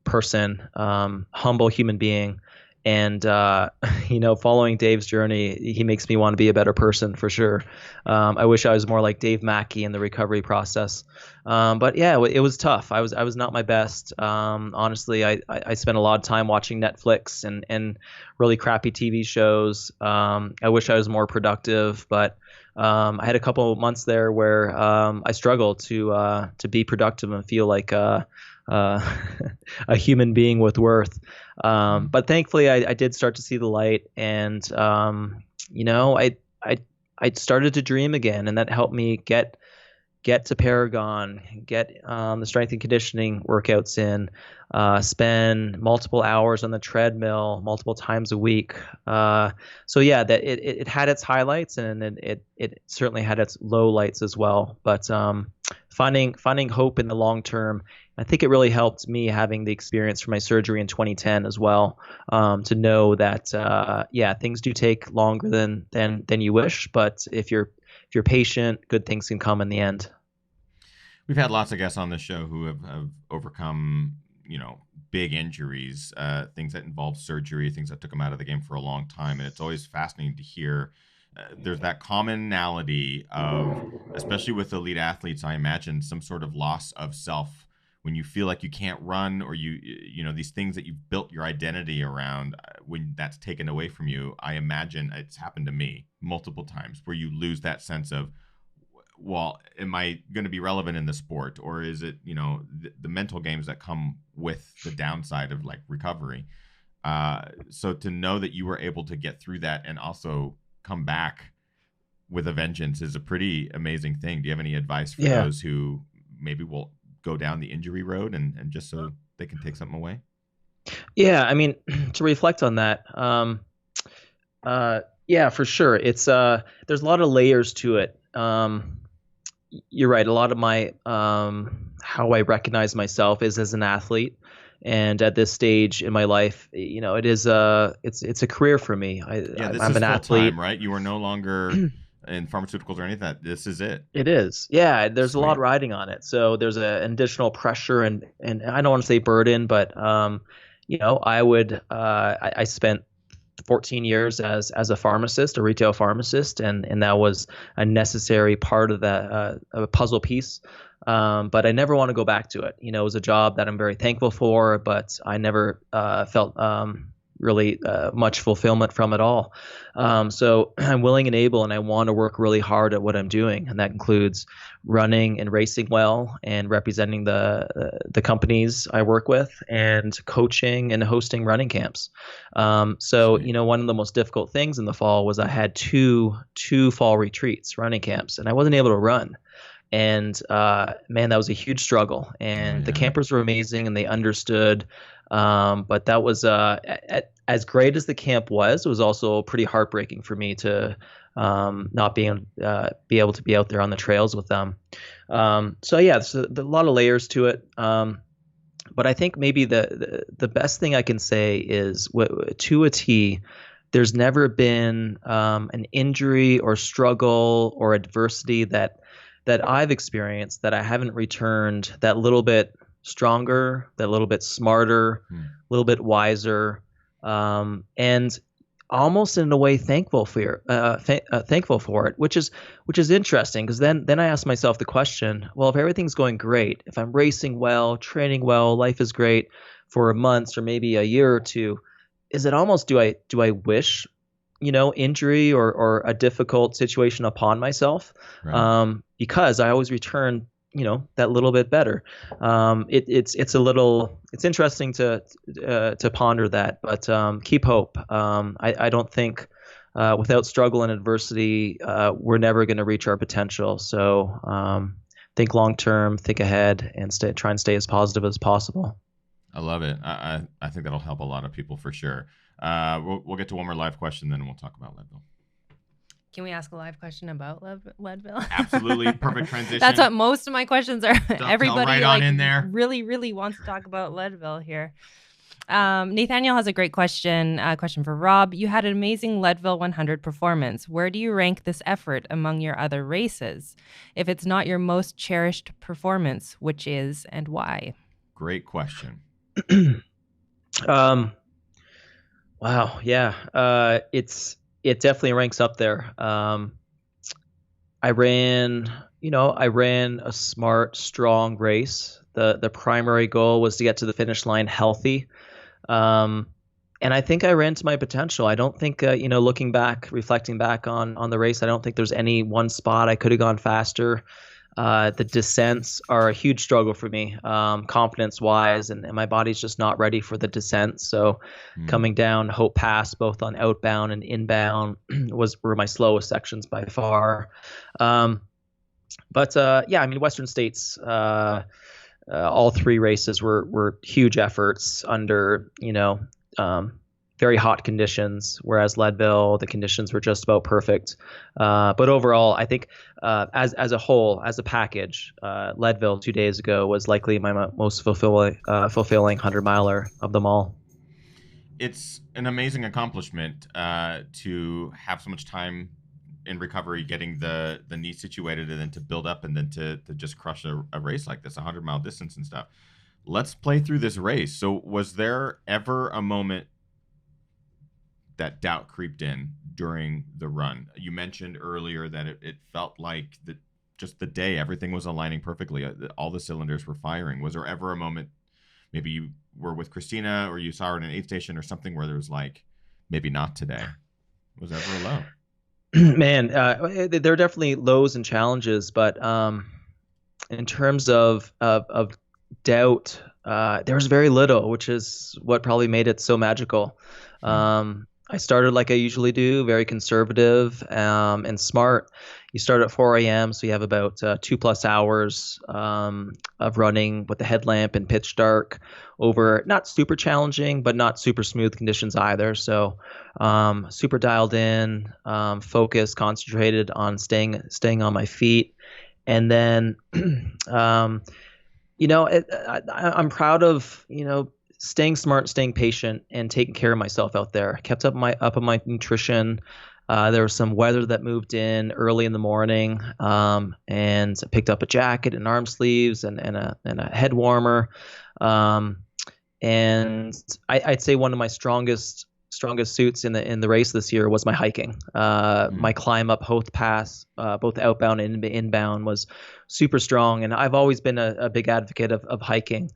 C: person, humble human being. And, following Dave's journey, he makes me want to be a better person, for sure. I wish I was more like Dave Mackey in the recovery process. But yeah, it was tough. I was not my best. Honestly, I spent a lot of time watching Netflix and really crappy TV shows. I wish I was more productive, but I had a couple of months there where I struggled to be productive and feel like a human being with worth. But thankfully I did start to see the light, and I started to dream again, and that helped me get to Paragon, get the strength and conditioning workouts in, spend multiple hours on the treadmill multiple times a week. So yeah, that it had its highlights, and it certainly had its low lights as well. But finding hope in the long term, I think it really helped me having the experience from my surgery in 2010 as well, to know that things do take longer than you wish, but if you're patient, good things can come in the end.
A: We've had lots of guests on this show who have overcome, big injuries, things that involve surgery, things that took them out of the game for a long time. And it's always fascinating to hear. There's that commonality of, especially with elite athletes, I imagine, some sort of loss of self when you feel like you can't run, or these things that you've built your identity around, when that's taken away from you. I imagine it's happened to me multiple times where you lose that sense of, well, am I going to be relevant in the sport, or is it, the mental games that come with the downside of like recovery? So to know that you were able to get through that and also come back with a vengeance is a pretty amazing thing. Do you have any advice for those who maybe will go down the injury road and just so they can take something away?
C: Yeah, I mean, to reflect on that, yeah, for sure. It's there's a lot of layers to it. You're right. A lot of my how I recognize myself is as an athlete, and at this stage in my life, it is it's a career for me. I'm an athlete,
A: time, right? You are no longer in pharmaceuticals or anything. That this is it.
C: It is. Yeah, there's a lot riding on it. So there's an additional pressure and I don't want to say burden, but I spent 14 years as a pharmacist, a retail pharmacist, and that was a necessary part of that puzzle piece. But I never want to go back to it. It was a job that I'm very thankful for, but I never felt really much fulfillment from it all. So I'm willing and able, and I want to work really hard at what I'm doing, and that includes running and racing well, and representing the companies I work with, and coaching and hosting running camps. So one of the most difficult things in the fall was I had two fall retreats, running camps, and I wasn't able to run. And man, that was a huge struggle. And the campers were amazing, and they understood. But that was as great as the camp was, it was also pretty heartbreaking for me to not be able to be out there on the trails with them. So yeah, there's a lot of layers to it. But I think maybe the best thing I can say is, to a T, there's never been an injury or struggle or adversity that I've experienced that I haven't returned that little bit stronger, that little bit smarter, a little bit wiser. And almost in a way thankful for it, which is interesting, because then I ask myself the question, well, if everything's going great, if I'm racing well, training well, life is great for months or maybe a year or two, is it almost, do I wish, injury or a difficult situation upon myself?
A: Right.
C: Because I always return, that little bit better. It's interesting to ponder that, but keep hope. I don't think without struggle and adversity, we're never going to reach our potential. So think long term, think ahead, and try and stay as positive as possible.
A: I love it. I think that'll help a lot of people for sure. We'll get to one more live question, then we'll talk about Leadville.
B: Can we ask a live question about Leadville?
A: Absolutely. Perfect transition.
B: That's what most of my questions are. Everybody
A: right on in there.
B: really, really wants to talk about Leadville here. Nathaniel has a great question. Question for Rob. You had an amazing Leadville 100 performance. Where do you rank this effort among your other races? If it's not your most cherished performance, which is and why?
A: Great question.
C: Wow. Yeah. It definitely ranks up there. I ran a smart, strong race. The primary goal was to get to the finish line healthy. And I think I ran to my potential. I don't think, looking back, reflecting back on the race, I don't think there's any one spot I could have gone faster. The descents are a huge struggle for me, confidence-wise, and my body's just not ready for the descent. So coming down Hope Pass, both on outbound and inbound, were my slowest sections by far. Western States, all three races were huge efforts under, very hot conditions, whereas Leadville, the conditions were just about perfect. But overall, I think as a whole, as a package, Leadville 2 days ago was likely my most fulfilling 100-miler of them all.
A: It's an amazing accomplishment to have so much time in recovery, getting the knee situated, and then to build up, and then to just crush a race like this, 100-mile distance and stuff. Let's play through this race. So was there ever a moment that doubt creeped in during the run? You mentioned earlier that it felt like just the day, everything was aligning perfectly. All the cylinders were firing. Was there ever a moment, maybe you were with Christina or you saw her in an aid station or something, where there was like, maybe not today? Was there ever a low?
C: Man, there are definitely lows and challenges, but in terms of doubt, there was very little, which is what probably made it so magical. I started like I usually do, very conservative and smart. You start at 4 a.m., so you have about 2+ hours of running with the headlamp and pitch dark over not super challenging, but not super smooth conditions either. So super dialed in, focused, concentrated on staying on my feet. And then, I'm proud of, staying smart, staying patient, and taking care of myself out there. I kept up on my nutrition. There was some weather that moved in early in the morning, and I picked up a jacket and arm sleeves and a head warmer. And I'd say one of my strongest suits in the race this year was my hiking. My climb up Hope Pass, both outbound and inbound, was super strong, and I've always been a big advocate of hiking.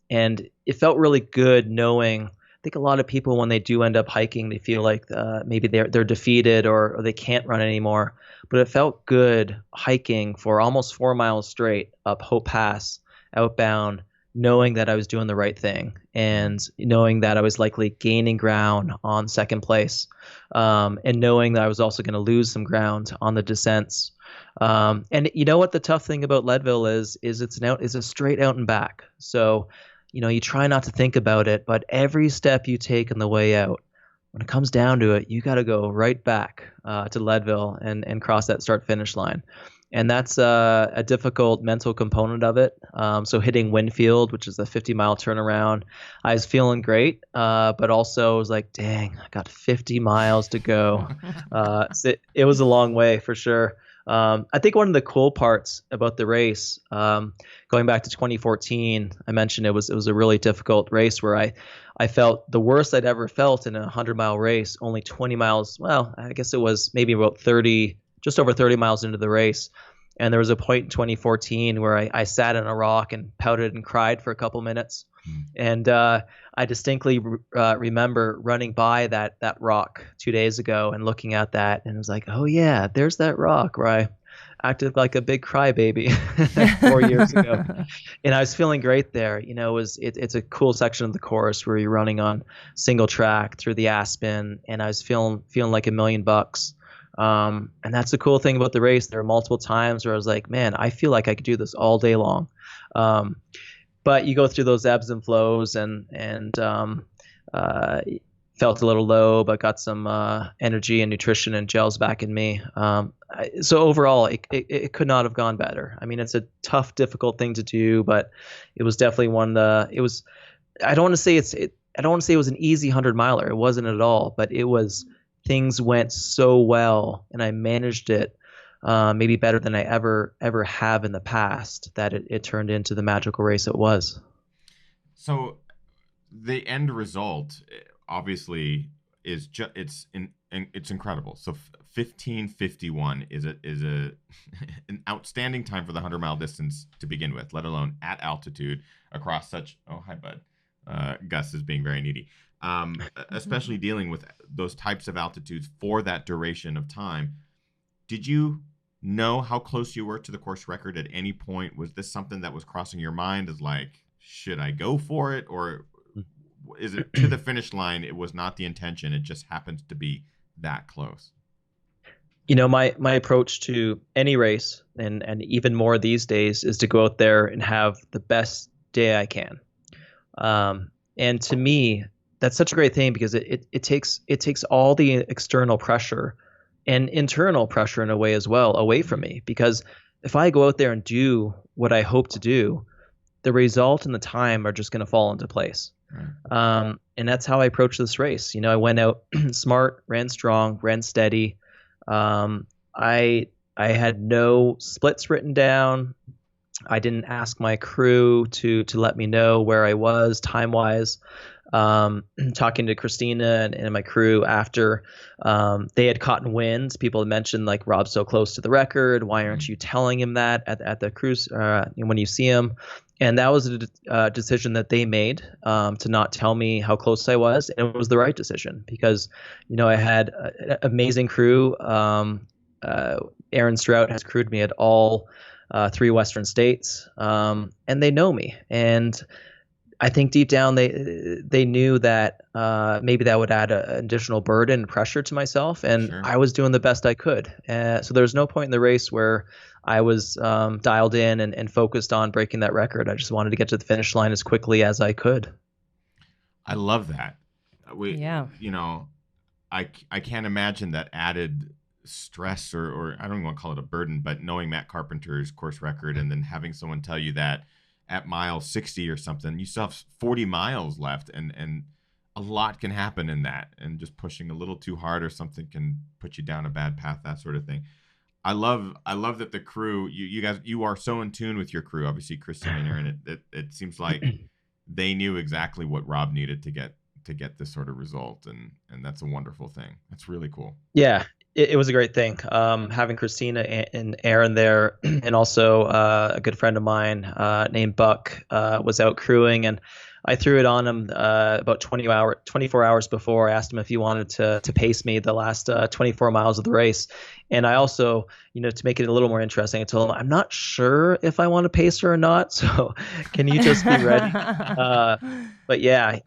C: And it felt really good knowing, I think a lot of people, when they do end up hiking, they feel like maybe they're defeated or they can't run anymore. But it felt good hiking for almost 4 miles straight up Hope Pass outbound, knowing that I was doing the right thing and knowing that I was likely gaining ground on second place, and knowing that I was also going to lose some ground on the descents. And you know what the tough thing about Leadville is it's a straight out and back. So, you try not to think about it, but every step you take on the way out, when it comes down to it, you got to go right back to Leadville and cross that start finish line. And that's a difficult mental component of it. So hitting Winfield, which is a 50-mile turnaround, I was feeling great, but also was like, dang, I got 50 miles to go. So it was a long way for sure. I think one of the cool parts about the race, going back to 2014, I mentioned it was a really difficult race where I I felt the worst I'd ever felt in a 100-mile race, only 20 miles. Well, I guess it was maybe about 30, just over 30 miles into the race. And there was a point in 2014 where I sat on a rock and pouted and cried for a couple minutes. And I distinctly remember running by that rock 2 days ago and looking at that, and it was like, oh yeah, there's that rock where I acted like a big crybaby 4 years ago. And I was feeling great there. It's a cool section of the course where you're running on single track through the Aspen, and I was feeling like $1,000,000. And that's the cool thing about the race. There are multiple times where I was like, man, I feel like I could do this all day long. But you go through those ebbs and flows, and felt a little low, but got some energy and nutrition and gels back in me. So overall, it could not have gone better. I mean, it's a tough, difficult thing to do, but it was definitely one. It was. I don't want to say it was an easy 100-miler. It wasn't at all, but it was. Things went so well, and I managed it maybe better than I ever have in the past, that it turned into the magical race it was. So
A: the end result, obviously, is it's incredible. So 15:51 is an outstanding time for the 100-mile distance to begin with, let alone at altitude across such. Oh, hi, bud. Gus is being very needy. Especially dealing with those types of altitudes for that duration of time. Did you know how close you were to the course record at any point? Was this something that was crossing your mind as like, should I go for it? Or is it to the finish line, it was not the intention, it just happened to be that close?
C: My approach to any race, and even more these days, is to go out there and have the best day I can. And to me, that's such a great thing, because it takes all the external pressure and internal pressure in a way as well away from me. Because if I go out there and do what I hope to do, the result and the time are just going to fall into place. Right. And that's how I approach this race. I went out smart, ran strong, ran steady. I had no splits written down. I didn't ask my crew to let me know where I was time-wise. Talking to Christina and my crew after they had caught in winds, people had mentioned, like, Rob's so close to the record. Why aren't you telling him that at the cruise when you see him? And that was a decision that they made to not tell me how close I was. And it was the right decision, because, I had an amazing crew. Aaron Strout has crewed me at all 3 Western states, and they know me. And I think deep down they knew that maybe that would add an additional burden and pressure to myself, and sure. I was doing the best I could. So there was no point in the race where I was dialed in and focused on breaking that record. I just wanted to get to the finish line as quickly as I could.
A: I love that. I can't imagine that added stress or I don't even want to call it a burden, but knowing Matt Carpenter's course record and then having someone tell you that at mile 60 or something, you still have 40 miles left, and a lot can happen in that, and just pushing a little too hard or something can put you down a bad path, that sort of thing. I love that the crew, you guys, you are so in tune with your crew, obviously Christine and Aaron. It seems like they knew exactly what Rob needed to get this sort of result, and that's a wonderful thing. That's really cool.
C: Yeah. It was a great thing, having Christina and Aaron there, and also a good friend of mine named Buck was out crewing, and I threw it on him about 24 hours before. I asked him if he wanted to pace me the last 24 miles of the race. And I also, to make it a little more interesting, I told him, I'm not sure if I want to pace her or not, so can you just be ready? But yeah,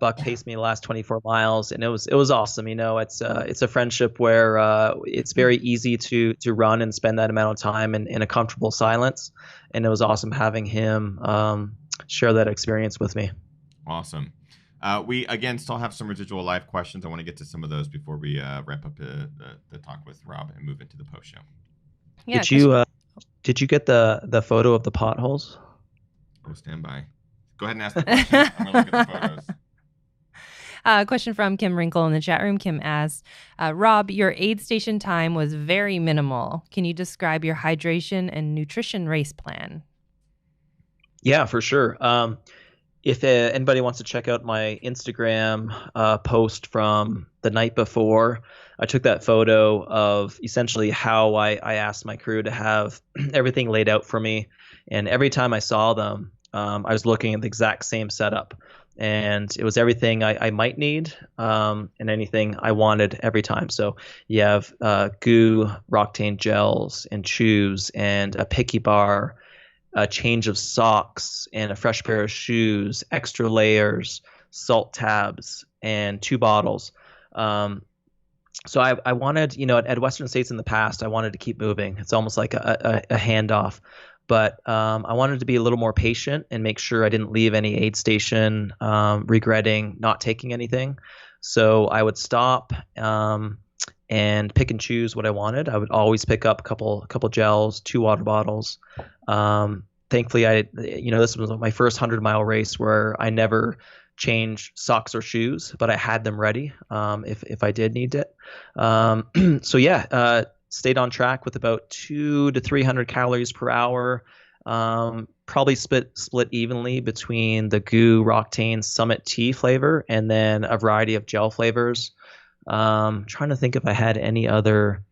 C: Buck paced me the last 24 miles, and it was awesome. It's a friendship where it's very easy to run and spend that amount of time in a comfortable silence, and it was awesome having him share that experience with me.
A: Awesome. We again still have some residual live questions. I want to get to some of those before we wrap up the talk with Rob and move into the post show.
C: Yeah, did you get the photo of the potholes?
A: Oh, stand by. Go ahead and ask the question. I'm gonna look at the photos.
B: Question from Kim Wrinkle in the chat room. Kim asks, Rob, your aid station time was very minimal. Can you describe your hydration and nutrition race plan?
C: Yeah, for sure. if anybody wants to check out my Instagram post from the night before, I took that photo of essentially how I asked my crew to have everything laid out for me. And every time I saw them, I was looking at the exact same setup. And it was everything I might need and anything I wanted every time. So you have goo, Roctane gels, and chews, and a picky bar, a change of socks and a fresh pair of shoes, extra layers, salt tabs, and 2 bottles. So I wanted, at Western States in the past, I wanted to keep moving. It's almost like a handoff. But I wanted to be a little more patient and make sure I didn't leave any aid station regretting not taking anything. So I would stop and pick and choose what I wanted. I would always pick up a couple gels, 2 water bottles. Thankfully, this was my first 100-mile race where I never changed socks or shoes, but I had them ready if I did need it. Stayed on track with about 200 to 300 calories per hour. Probably split evenly between the Goo Roctane Summit Tea flavor and then a variety of gel flavors. Trying to think if I had any other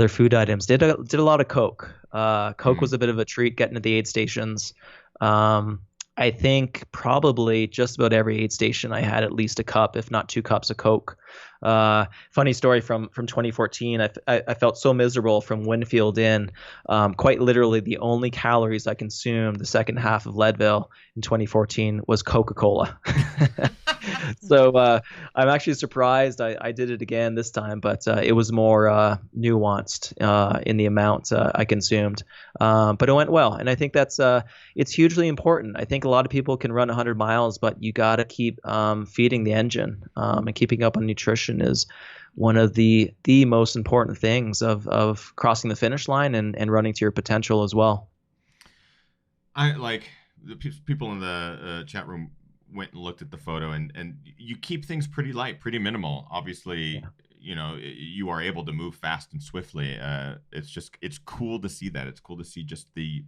C: food items. Did a lot of Coke. Coke was a bit of a treat getting to the aid stations. I think probably just about every aid station I had at least a cup, if not 2 cups of Coke. Funny story from 2014. I felt so miserable from Winfield in. Quite literally, the only calories I consumed the second half of Leadville in 2014 was Coca-Cola. So I'm actually surprised I did it again this time, but it was more nuanced in the amount I consumed. But it went well, and I think that's it's hugely important. I think a lot of people can run 100 miles, but you got to keep feeding the engine, and keeping up on nutrition is one of the most important things of crossing the finish line and running to your potential as well.
A: I like the people in the chat room went and looked at the photo, and you keep things pretty light, pretty minimal. Obviously, you are able to move fast and swiftly. It's cool to see that. It's cool to see just you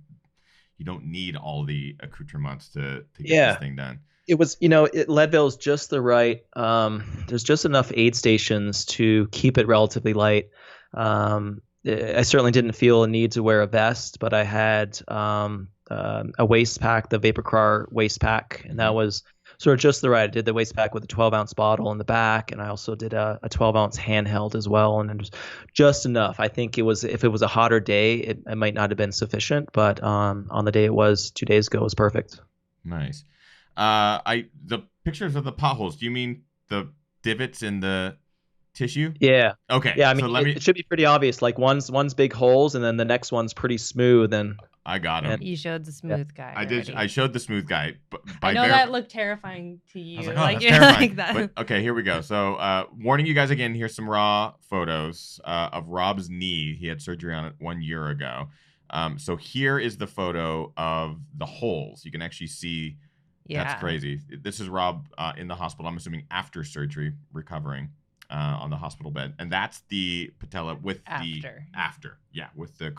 A: don't need all the accoutrements to get this thing done.
C: It was, Leadville's just the right. There's just enough aid stations to keep it relatively light. I certainly didn't feel a need to wear a vest, but I had a waist pack, the Vapor Krar waist pack, and that was sort of just the right. I did the waist pack with a 12-ounce bottle in the back, and I also did a 12-ounce handheld as well, and it was just enough. I think if it was a hotter day, it might not have been sufficient, but on the day it was 2 days ago, it was perfect.
A: Nice. The pictures of the potholes, do you mean the divots in the tissue?
C: Yeah.
A: Okay.
C: Yeah, I mean, it should be pretty obvious. Like one's big holes, and then the next one's pretty smooth. And
A: I got him.
B: You showed the smooth guy.
A: I did. I showed the smooth guy.
B: I know that looked terrifying to you.
A: I was like, terrifying. Like that. But, okay, here we go. So, warning you guys again. Here's some raw photos of Rob's knee. He had surgery on it 1 year ago. So here is the photo of the holes. You can actually see. Yeah. That's crazy. This is Rob in the hospital. I'm assuming after surgery, recovering on the hospital bed, and that's the patella with with the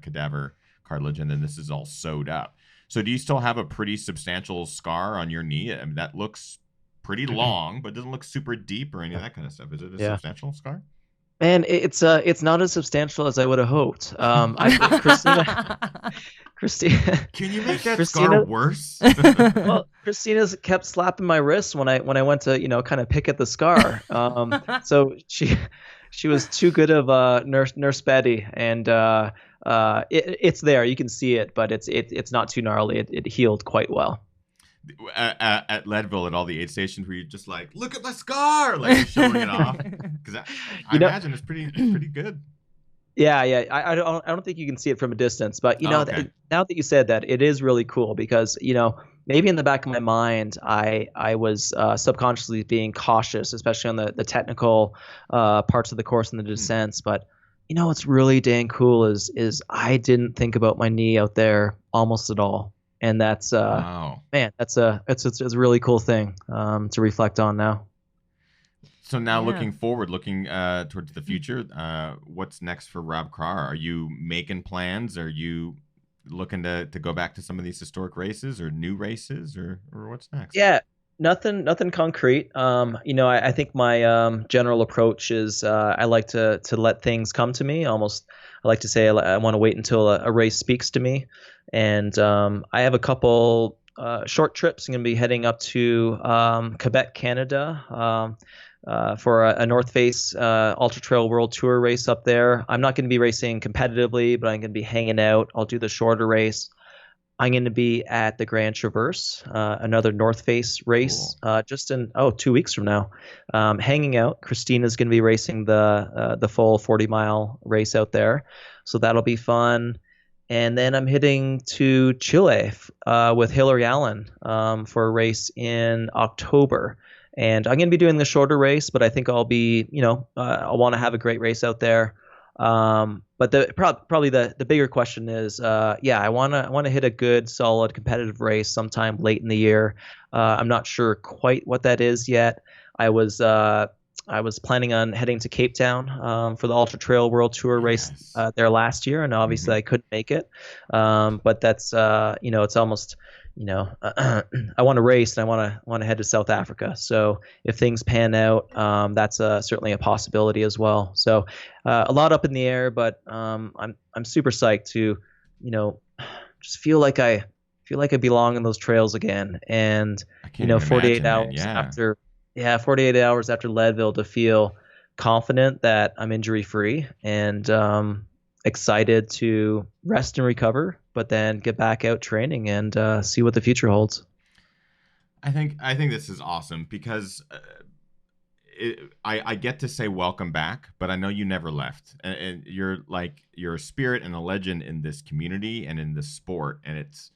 A: cadaver cartilage, and then this is all sewed up. So do you still have a pretty substantial scar on your knee? I mean, that looks pretty long, but doesn't look super deep or any of that kind of stuff. Is it a substantial scar?
C: Man, it's not as substantial as I would have hoped. Christina,
A: can you make that scar worse?
C: Well, Christina's kept slapping my wrist when I went to kind of pick at the scar. So she was too good of Nurse Betty, and it's there. You can see it, but it's not too gnarly. It healed quite well.
A: At Leadville, at all the aid stations, where you're just like, look at the scar, like you're showing it off, because I imagine it's pretty good.
C: Yeah. I don't think you can see it from a distance, but now that you said that, it is really cool because maybe in the back of my mind, I was subconsciously being cautious, especially on the technical parts of the course and the descents. But what's really dang cool is I didn't think about my knee out there almost at all. And that's
A: wow.
C: Man, it's a really cool thing to reflect on now.
A: So now looking forward, looking towards the future, what's next for Rob Krar? Are you making plans? Are you looking to go back to some of these historic races or new races, or what's next?
C: Yeah, nothing concrete. I think my general approach is I like to let things come to me. Almost, I like to say I want to wait until a race speaks to me. And I have a couple short trips. I'm going to be heading up to Quebec, Canada, for a North Face Ultra Trail World Tour race up there. I'm not going to be racing competitively, but I'm going to be hanging out. I'll do the shorter race. I'm going to be at the Grand Traverse, another North Face race, just in 2 weeks from now. Hanging out. Christina's going to be racing the full 40-mile race out there, so that'll be fun. And then I'm heading to Chile with Hillary Allen for a race in October. And I'm going to be doing the shorter race, but I think I'll be, I want to have a great race out there. But probably the bigger question is, I want to hit a good, solid, competitive race sometime late in the year. I'm not sure quite what that is yet. I was planning on heading to Cape Town for the Ultra Trail World Tour race there last year, and obviously I couldn't make it. But that's it's almost. I want to race and I want to head to South Africa. So if things pan out, that's certainly a possibility as well. So a lot up in the air, but I'm super psyched to, just feel like I belong in those trails again. And 48 hours after 48 hours after Leadville to feel confident that I'm injury free and excited to rest and recover, but then get back out training and see what the future holds.
A: I think this is awesome because I get to say welcome back, but I know you never left, and you're a spirit and a legend in this community and in this sport, and it's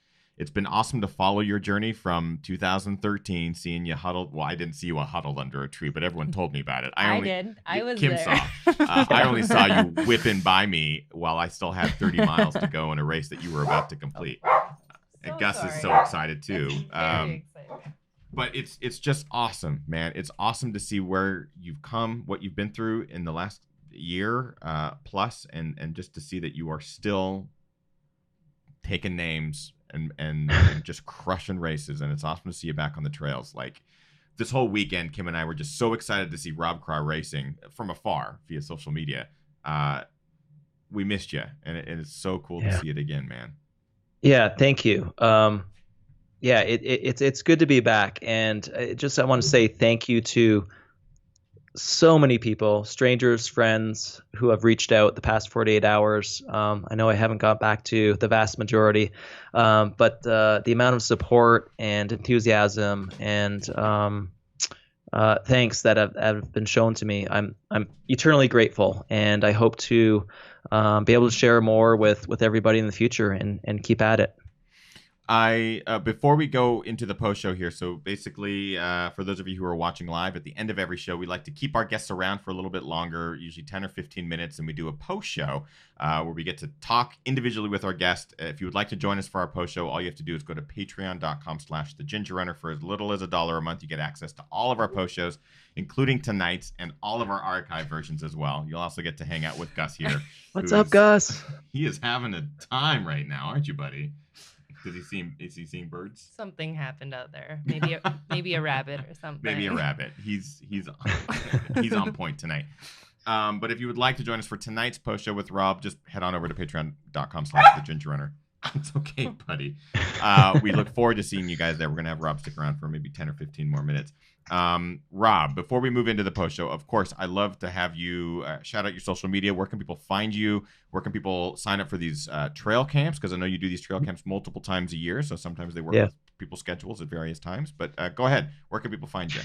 A: been awesome to follow your journey from 2013, seeing you huddled. Well, I didn't see you huddled under a tree, but everyone told me about it.
B: I did. I was
A: Kim
B: there.
A: Saw. I only saw you whipping by me while I still had 30 miles to go in a race that you were about to complete. And Gus is so excited too.
B: Very excited.
A: But it's just awesome, man. It's awesome to see where you've come, what you've been through in the last year plus, and just to see that you are still taking names and just crushing races, and it's awesome to see you back on the trails. Like this whole weekend, Kim and I were just so excited to see Rob Krar racing from afar via social media. We missed you, and it's so cool to see it again, man.
C: Yeah, thank you. It's good to be back, and I want to say thank you to so many people, strangers, friends who have reached out the past 48 hours. I know I haven't got back to the vast majority, but the amount of support and enthusiasm and thanks that have been shown to me, I'm eternally grateful, and I hope to be able to share more with everybody in the future and keep at it.
A: Before we go into the post show here, so basically, for those of you who are watching live, at the end of every show, we like to keep our guests around for a little bit longer, usually 10 or 15 minutes, and we do a post show where we get to talk individually with our guest. If you would like to join us for our post show, all you have to do is go to patreon.com/thegingerrunner. For as little as $1 a month, you get access to all of our post shows, including tonight's and all of our archive versions as well. You'll also get to hang out with Gus here.
C: What's up, Gus?
A: He is having a time right now, aren't you, buddy? Is he seeing birds?
B: Something happened out there. Maybe a rabbit or something.
A: Maybe a rabbit. He's on point tonight. But if you would like to join us for tonight's post show with Rob, just head on over to patreon.com/thegingerrunner. It's okay, buddy. We look forward to seeing you guys there. We're gonna have Rob stick around for maybe 10 or 15 more minutes. Rob, before we move into the post show, of course, I love to have you shout out your social media. Where can people find you? Where can people sign up for these trail camps? Because I know you do these trail camps multiple times a year, so sometimes they work with people's schedules at various times. But go ahead. Where can people find you?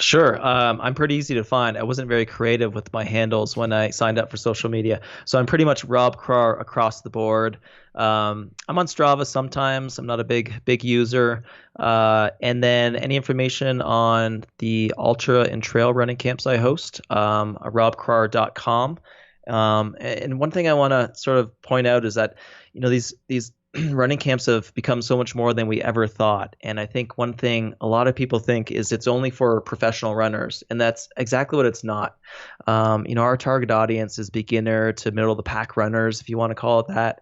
C: Sure. I'm pretty easy to find. I wasn't very creative with my handles when I signed up for social media. So I'm pretty much Rob Krar across the board. I'm on Strava sometimes. I'm not a big user. And then any information on the ultra and trail running camps I host, robkrar.com. And one thing I want to sort of point out is that, these running camps have become so much more than we ever thought. And I think one thing a lot of people think is it's only for professional runners, and that's exactly what it's not. Our target audience is beginner to middle of the pack runners, if you want to call it that.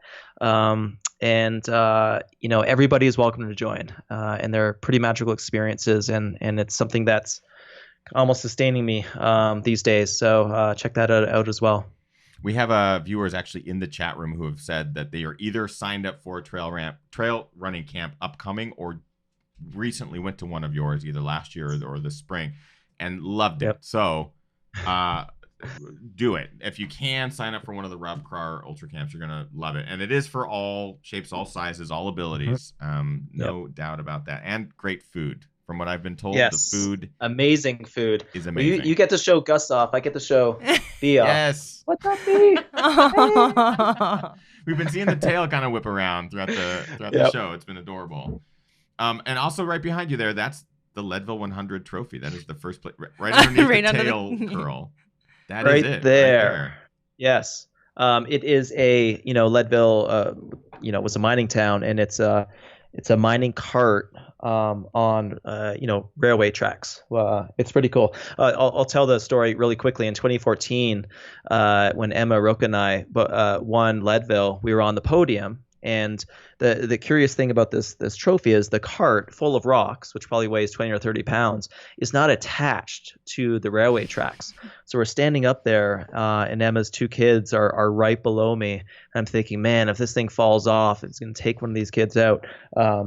C: and everybody is welcome to join, and they're pretty magical experiences, and it's something that's almost sustaining me these days. So check that out as well.
A: We have viewers actually in the chat room who have said that they are either signed up for a trail running camp upcoming, or recently went to one of yours either last year or this spring and loved it. So do it. If you can, sign up for one of the Rob Krar Ultra Camps. You're going to love it. And it is for all shapes, all sizes, all abilities. No doubt about that. And great food. From what I've been told, the food,
C: amazing food,
A: is amazing.
C: You get to show Gus off. I get to show B off.
A: Yes.
C: What's up, B?
A: We've been seeing the tail kind of whip around throughout the show. It's been adorable. And also right behind you there, that's the Leadville 100 trophy. That is the first place, right underneath the tail curl. That is it.
C: There.
A: Right there.
C: Yes. It is a Leadville. Was a mining town, and it's a mining cart on railway tracks. It's pretty cool. I'll tell the story really quickly. In 2014, when Emma, Roka, and I won Leadville, we were on the podium. And the curious thing about this trophy is the cart full of rocks, which probably weighs 20 or 30 pounds, is not attached to the railway tracks. So we're standing up there, and Emma's two kids are right below me. And I'm thinking, man, if this thing falls off, it's going to take one of these kids out.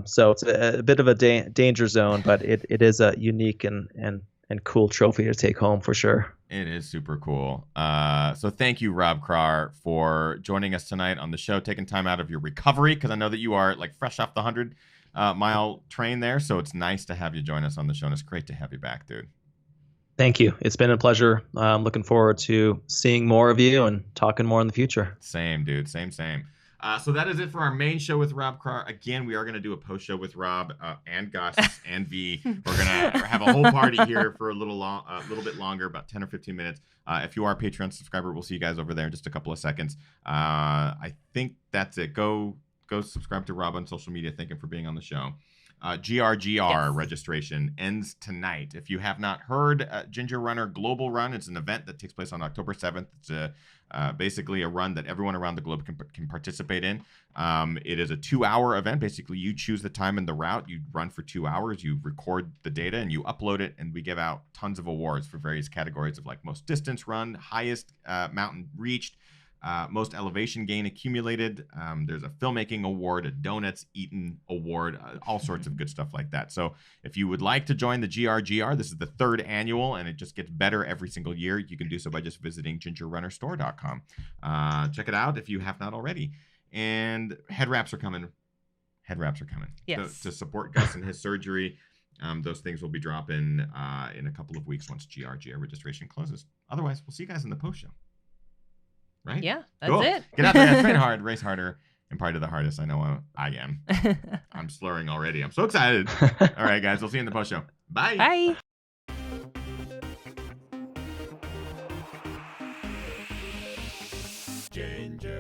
C: So it's a bit of a danger zone, but it is a unique and cool trophy to take home for sure.
A: It is super cool. So thank you, Rob Krar, for joining us tonight on the show, taking time out of your recovery, because I know that you are like fresh off the 100-mile train there. So it's nice to have you join us on the show, and it's great to have you back, dude.
C: Thank you. It's been a pleasure. I'm looking forward to seeing more of you and talking more in the future.
A: Same, dude. Same. So that is it for our main show with Rob Krar. Again, we are going to do a post show with Rob and Gus and V. We're going to have a whole party here for a little bit longer, about 10 or 15 minutes. If you are a Patreon subscriber, we'll see you guys over there in just a couple of seconds. I think that's it. Go subscribe to Rob on social media. Thank him for being on the show. GRGR registration ends tonight. If you have not heard, Ginger Runner Global Run, it's an event that takes place on October 7th. It's basically a run that everyone around the globe can participate in. It is a 2-hour event. Basically, you choose the time and the route. You run for 2 hours. You record the data and you upload it. And we give out tons of awards for various categories of like most distance run, highest mountain reached, most elevation gain accumulated. There's a filmmaking award, a donuts eaten award, all sorts of good stuff like that. So if you would like to join the GRGR, this is the 3rd annual, and it just gets better every single year. You can do so by just visiting gingerrunnerstore.com. Check it out if you have not already. And head wraps are coming.
B: Yes.
A: To support Gus in his surgery. Those things will be dropping in a couple of weeks once GRGR registration closes. Otherwise, we'll see you guys in the post show. Right?
B: Yeah, that's
A: cool.
B: it.
A: Get out there, train hard, race harder, and probably the hardest. I know I am. I'm slurring already. I'm so excited. All right, guys. We'll see you in the post show. Bye.
B: Bye.
A: Ginger.